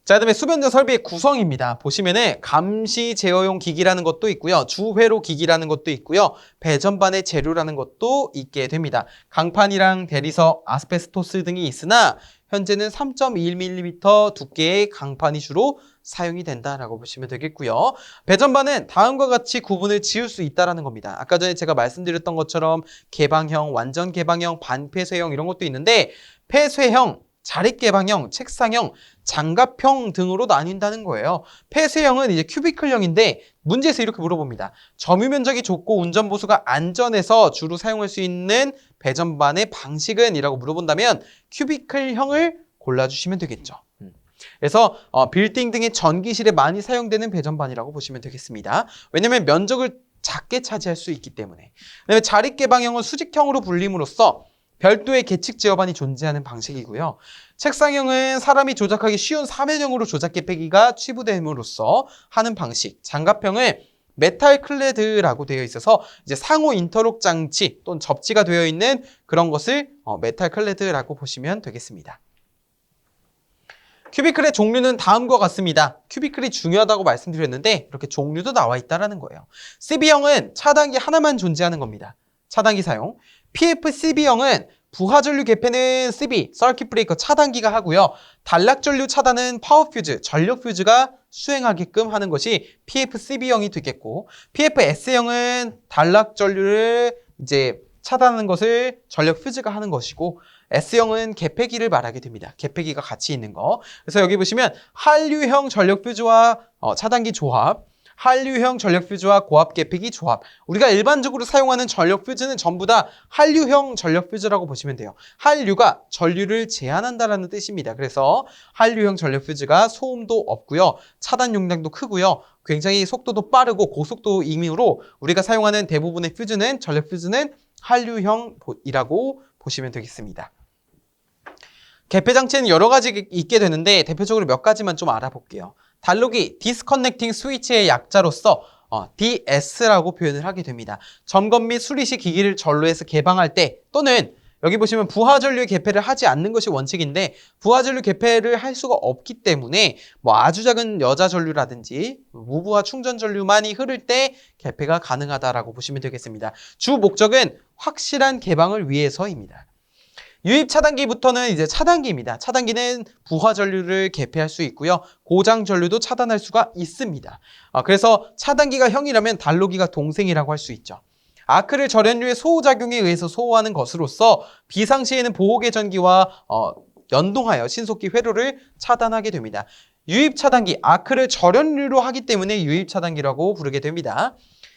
자, 그다음에 수변전 설비의 구성입니다. 보시면은 감시 제어용 기기라는 것도 있고요. 주회로 기기라는 것도 있고요. 배전반의 재료라는 것도 있게 됩니다. 강판이랑 대리석, 아스베스토스 등이 있으나 현재는 3.1mm 두께의 강판이 주로 사용이 된다라고 보시면 되겠고요. 배전반은 다음과 같이 구분을 지을 수 있다는 겁니다. 아까 전에 제가 말씀드렸던 것처럼 개방형, 완전 개방형, 반폐쇄형 이런 것도 있는데 폐쇄형, 자릿개방형, 책상형, 장갑형 등으로 나뉜다는 거예요. 폐쇄형은 이제 큐비클형인데 문제에서 이렇게 물어봅니다. 점유 면적이 좁고 운전 보수가 안전해서 주로 사용할 수 있는 배전반의 방식은? 이라고 물어본다면 큐비클형을 골라주시면 되겠죠. 그래서 빌딩 등의 전기실에 많이 사용되는 배전반이라고 보시면 되겠습니다. 왜냐하면 면적을 작게 차지할 수 있기 때문에. 그다음에 자릿개방형은 수직형으로 불림으로써 별도의 계측 제어반이 존재하는 방식이고요. 책상형은 사람이 조작하기 쉬운 사면형으로 조작 개폐기가 취부됨으로써 하는 방식. 장갑형은 메탈 클레드라고 되어 있어서 이제 상호 인터록 장치 또는 접지가 되어 있는 그런 것을 메탈 클레드라고 보시면 되겠습니다. 큐비클의 종류는 다음과 같습니다. 큐비클이 중요하다고 말씀드렸는데 이렇게 종류도 나와 있다는 거예요. CB형은 차단기 하나만 존재하는 겁니다. 차단기 사용. PFCB형은 부하전류 개폐는 CB, 서킷 브레이커 차단기가 하고요. 단락전류 차단은 파워퓨즈, 전력퓨즈가 수행하게끔 하는 것이 PFCB형이 되겠고, PFS형은 단락전류를 이제 차단하는 것을 전력퓨즈가 하는 것이고, S형은 개폐기를 말하게 됩니다. 개폐기가 같이 있는 거. 그래서 여기 보시면 한류형 전력퓨즈와 차단기 조합, 한류형 전력퓨즈와 고압 개폐기 조합. 우리가 일반적으로 사용하는 전력퓨즈는 전부 다 한류형 전력퓨즈라고 보시면 돼요. 한류가 전류를 제한한다는 뜻입니다. 그래서 한류형 전력퓨즈가 소음도 없고요. 차단 용량도 크고요. 굉장히 속도도 빠르고 고속도이므로 우리가 사용하는 대부분의 퓨즈는 전력퓨즈는 한류형이라고 보시면 되겠습니다. 개폐 장치는 여러 가지 있게 되는데 대표적으로 몇 가지만 좀 알아볼게요. 단로기, 디스커넥팅 스위치의 약자로서 DS라고 표현을 하게 됩니다. 점검 및 수리 시 기기를 전로해서 개방할 때 또는 여기 보시면 부하전류 개폐를 하지 않는 것이 원칙인데 부하전류 개폐를 할 수가 없기 때문에 뭐 아주 작은 여자 전류라든지 무부하 충전 전류만이 흐를 때 개폐가 가능하다라고 보시면 되겠습니다. 주 목적은 확실한 개방을 위해서입니다. 유입 차단기부터는 이제 차단기입니다. 차단기는 부하 전류를 개폐할 수 있고요. 고장 전류도 차단할 수가 있습니다. 그래서 차단기가 형이라면 단로기가 동생이라고 할 수 있죠. 아크릴 절연류의 소호작용에 의해서 소호하는 것으로서 비상시에는 보호계 전기와 연동하여 신속히 회로를 차단하게 됩니다. 유입 차단기, 아크릴 절연류로 하기 때문에 유입 차단기라고 부르게 됩니다.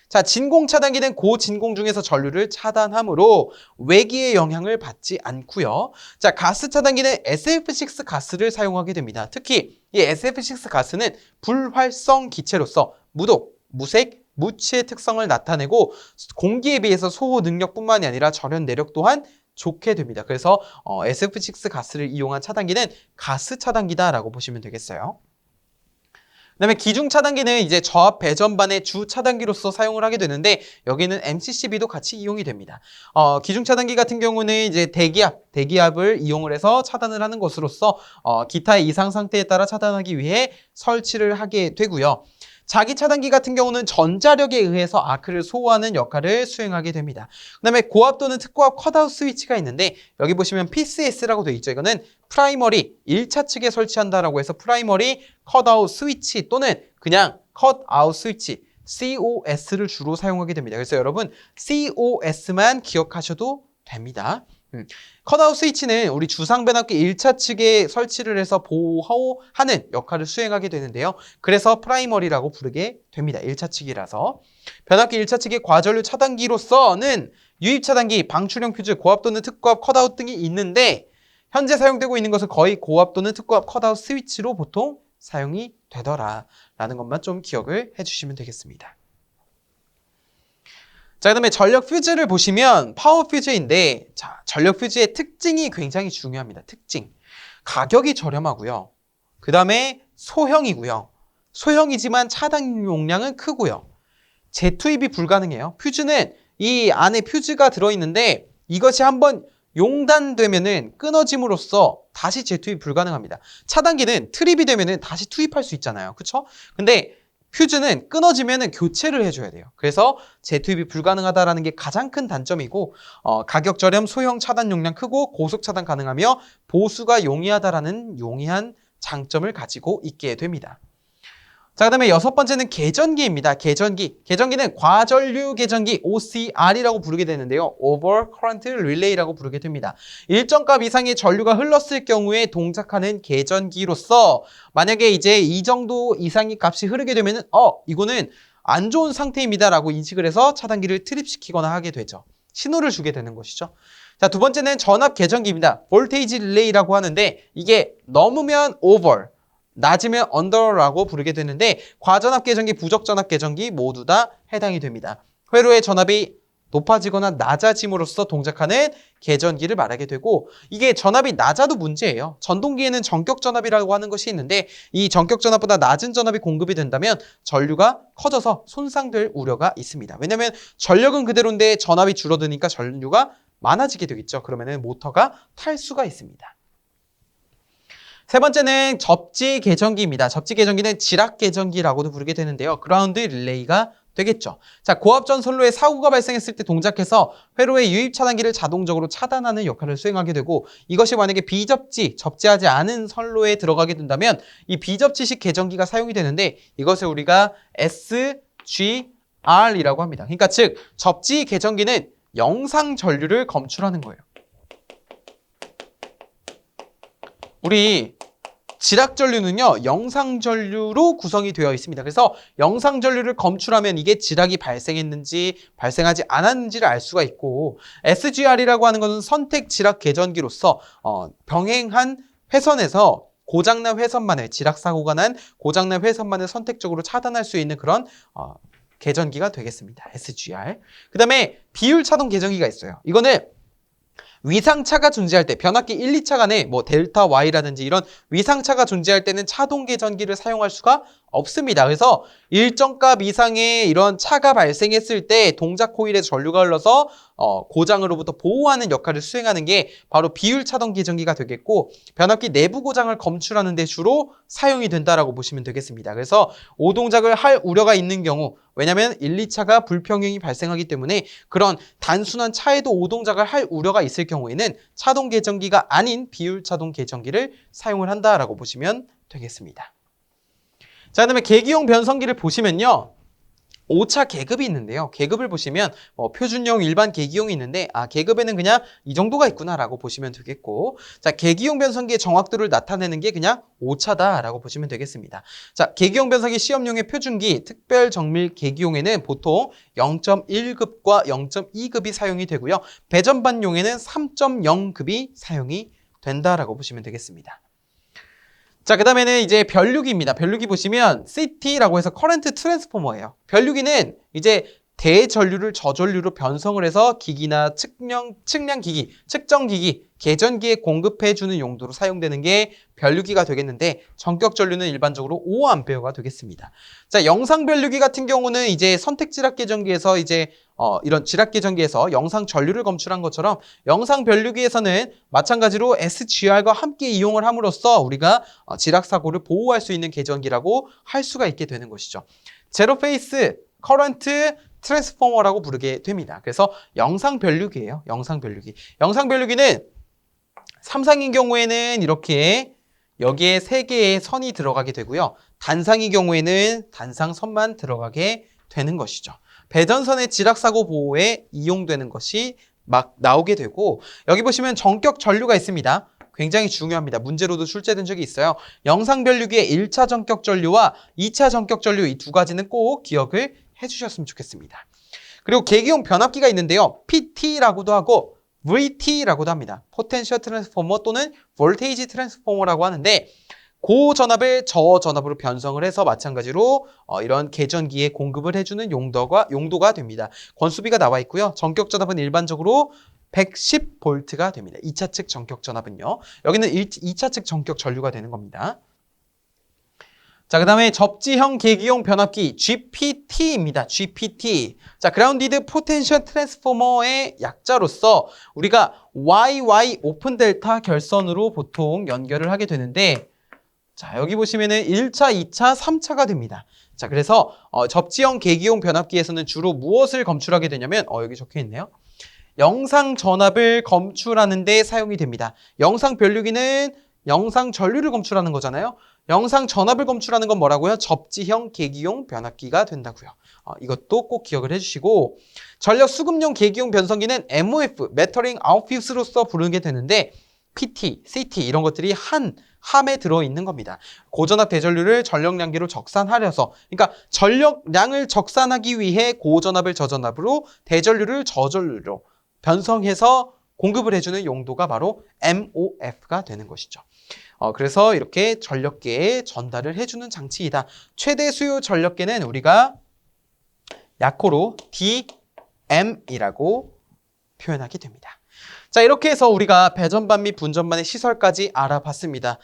자, 진공 차단기는 고진공 중에서 전류를 차단하므로 외기의 영향을 받지 않고요. 자, 가스 차단기는 SF6 가스를 사용하게 됩니다. 특히 이 SF6 가스는 불활성 기체로서 무독, 무색, 무취의 특성을 나타내고 공기에 비해서 소호 능력뿐만이 아니라 절연 내력 또한 좋게 됩니다. 그래서 SF6 가스를 이용한 차단기는 가스 차단기다라고 보시면 되겠어요. 그다음에 기중 차단기는 이제 저압 배전반의 주 차단기로서 사용을 하게 되는데 여기는 MCCB도 같이 이용이 됩니다. 기중 차단기 같은 경우는 이제 대기압을 이용을 해서 차단을 하는 것으로서 기타의 이상 상태에 따라 차단하기 위해 설치를 하게 되고요. 자기 차단기 같은 경우는 전자력에 의해서 아크를 소호하는 역할을 수행하게 됩니다. 그다음에 고압 또는 특고압 컷아웃 스위치가 있는데 여기 보시면 PCS라고 되어 있죠. 이거는 프라이머리 1차 측에 설치한다라고 해서 프라이머리 컷아웃 스위치 또는 그냥 컷아웃 스위치 COS를 주로 사용하게 됩니다. 그래서 여러분 COS만 기억하셔도 됩니다. 컷아웃 스위치는 우리 주상변압기 1차 측에 설치를 해서 보호하는 역할을 수행하게 되는데요. 그래서 프라이머리라고 부르게 됩니다. 1차 측이라서. 변압기 1차 측의 과전류 차단기로서는 유입 차단기, 방출형 퓨즈, 고압 또는 특고압 컷아웃 등이 있는데 현재 사용되고 있는 것은 거의 고압 또는 특고압 컷아웃 스위치로 보통 사용이 되더라라는 것만 좀 기억을 해주시면 되겠습니다. 자, 그다음에 전력 퓨즈를 보시면 파워 퓨즈인데 자, 전력 퓨즈의 특징이 굉장히 중요합니다. 특징. 가격이 저렴하고요. 그다음에 소형이고요. 소형이지만 차단 용량은 크고요. 재투입이 불가능해요. 퓨즈는 이 안에 퓨즈가 들어있는데 이것이 한번 용단되면은 끊어짐으로써 다시 재투입 불가능합니다. 차단기는 트립이 되면은 다시 투입할 수 있잖아요. 그쵸? 근데 퓨즈는 끊어지면은 교체를 해줘야 돼요. 그래서 재투입이 불가능하다라는 게 가장 큰 단점이고 가격 저렴, 소형 차단 용량 크고 고속 차단 가능하며 보수가 용이하다라는 용이한 장점을 가지고 있게 됩니다. 자, 그다음에 여섯 번째는 계전기입니다. 계전기는 과전류 계전기 OCR이라고 부르게 되는데요. Over Current Relay라고 부르게 됩니다. 일정 값 이상의 전류가 흘렀을 경우에 동작하는 계전기로서 만약에 이제 이 정도 이상의 값이 흐르게 되면은 이거는 안 좋은 상태입니다라고 인식을 해서 차단기를 트립시키거나 하게 되죠. 신호를 주게 되는 것이죠. 자, 두 번째는 전압 계전기입니다. 볼테이지 릴레이라고 하는데 이게 넘으면 over, 낮으면 under라고 부르게 되는데 과전압 계전기, 부적전압 계전기 모두 다 해당이 됩니다. 회로의 전압이 높아지거나 낮아짐으로써 동작하는 계전기를 말하게 되고 이게 전압이 낮아도 문제예요. 전동기에는 전격 전압이라고 하는 것이 있는데 이 전격 전압보다 낮은 전압이 공급이 된다면 전류가 커져서 손상될 우려가 있습니다. 왜냐하면 전력은 그대로인데 전압이 줄어드니까 전류가 많아지게 되겠죠. 그러면 모터가 탈 수가 있습니다. 세 번째는 접지 계전기입니다. 접지 계전기는 지락 계전기라고도 부르게 되는데요. 그라운드 릴레이가 되겠죠. 자, 고압전 선로에 사고가 발생했을 때 동작해서 회로의 유입 차단기를 자동적으로 차단하는 역할을 수행하게 되고 이것이 만약에 접지하지 않은 선로에 들어가게 된다면 이 비접지식 계전기가 사용이 되는데 이것을 우리가 SGR이라고 합니다. 그러니까 즉 접지 계전기는 영상 전류를 검출하는 거예요. 우리 지락전류는요, 영상전류로 구성이 되어 있습니다. 그래서 영상전류를 검출하면 이게 지락이 발생했는지 발생하지 않았는지를 알 수가 있고 SGR이라고 하는 것은 선택 지락 계전기로서 병행한 회선에서 고장난 회선만을, 지락사고가 난 고장난 회선만을 선택적으로 차단할 수 있는 그런 계전기가 되겠습니다. SGR. 그 다음에 비율차동 계전기가 있어요. 이거는 위상차가 존재할 때 변압기 1, 2차 간에 델타 Y라든지 이런 위상차가 존재할 때는 차동 계전기를 사용할 수가 없습니다. 그래서 일정 값 이상의 이런 차가 발생했을 때 동작 코일에 전류가 흘러서 고장으로부터 보호하는 역할을 수행하는 게 바로 비율 차동 계전기가 되겠고 변압기 내부 고장을 검출하는 데 주로 사용이 된다라고 보시면 되겠습니다. 그래서 오동작을 할 우려가 있는 경우 왜냐하면 1, 2차가 불평형이 발생하기 때문에 그런 단순한 차에도 오동작을 할 우려가 있을 경우에는 차동 계전기가 아닌 비율 차동 계전기를 사용을 한다라고 보시면 되겠습니다. 자, 그다음에 계기용 변성기를 보시면요. 5차 계급이 있는데요. 계급을 보시면 표준용, 일반 계기용이 있는데 계급에는 그냥 이 정도가 있구나라고 보시면 되겠고 자, 계기용 변성기의 정확도를 나타내는 게 그냥 5차다라고 보시면 되겠습니다. 자, 계기용 변성기 시험용의 표준기, 특별 정밀 계기용에는 보통 0.1급과 0.2급이 사용이 되고요. 배전반용에는 3.0급이 사용이 된다라고 보시면 되겠습니다. 자, 그 다음에는 이제 변류기입니다. 변류기 보시면 CT라고 해서 커런트 트랜스포머예요. 변류기는 이제 대전류를 저전류로 변성을 해서 기기나 측량기기, 측정기기, 계전기에 공급해주는 용도로 사용되는 게 변류기가 되겠는데 전격 전류는 일반적으로 5A가 되겠습니다. 자, 영상 변류기 같은 경우는 이제 선택 지락 계전기에서 이제 이런 지락 계전기에서 영상 전류를 검출한 것처럼 영상 변류기에서는 마찬가지로 SGR과 함께 이용을 함으로써 우리가 지락 사고를 보호할 수 있는 계전기라고 할 수가 있게 되는 것이죠. 제로 페이스 커런트 트랜스포머라고 부르게 됩니다. 그래서 영상 변류기예요. 영상 변류기. 영상 변류기는 삼상인 경우에는 이렇게 여기에 3개의 선이 들어가게 되고요. 단상의 경우에는 단상선만 들어가게 되는 것이죠. 배전선의 지락사고 보호에 이용되는 것이 막 나오게 되고 여기 보시면 전격 전류가 있습니다. 굉장히 중요합니다. 문제로도 출제된 적이 있어요. 영상 변류기의 1차 전격 전류와 2차 전격 전류 이 두 가지는 꼭 기억을 해주셨으면 좋겠습니다. 그리고 계기용 변압기가 있는데요. PT라고도 하고 VT라고도 합니다. 포텐셜 트랜스포머 또는 볼테이지 트랜스포머라고 하는데 고전압을 저전압으로 변성을 해서 마찬가지로 이런 계전기에 공급을 해주는 용도가 됩니다. 권수비가 나와 있고요. 전격 전압은 일반적으로 110V가 됩니다. 2차 측 전격 전압은요. 여기는 2차 측 전격 전류가 되는 겁니다. 자, 그 다음에 접지형 계기용 변압기 GPT입니다. GPT. 자, 그라운디드 포텐셜 트랜스포머의 약자로서 우리가 YY 오픈 델타 결선으로 보통 연결을 하게 되는데, 자, 여기 보시면은 1차, 2차, 3차가 됩니다. 자, 그래서 접지형 계기용 변압기에서는 주로 무엇을 검출하게 되냐면 여기 적혀 있네요. 영상 전압을 검출하는 데 사용이 됩니다. 영상 변류기는 영상 전류를 검출하는 거잖아요. 영상 전압을 검출하는 건 뭐라고요? 접지형 계기용 변압기가 된다고요. 이것도 꼭 기억을 해주시고, 전력 수급용 계기용 변성기는 MOF, 메터링 아웃핏으로서 부르게 되는데 PT, CT 이런 것들이 한 함에 들어있는 겁니다. 고전압 대전류를 전력량계로 적산하려서, 그러니까 전력량을 적산하기 위해 고전압을 저전압으로, 대전류를 저전류로 변성해서 공급을 해주는 용도가 바로 MOF가 되는 것이죠. 그래서 이렇게 전력계에 전달을 해주는 장치이다. 최대 수요 전력계는 우리가 약호로 DM이라고 표현하게 됩니다. 자, 이렇게 해서 우리가 배전반 및 분전반의 시설까지 알아봤습니다.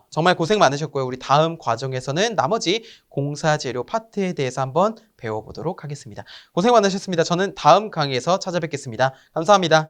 정말 고생 많으셨고요. 우리 다음 과정에서는 나머지 공사 재료 파트에 대해서 한번 배워보도록 하겠습니다. 고생 많으셨습니다. 저는 다음 강의에서 찾아뵙겠습니다. 감사합니다.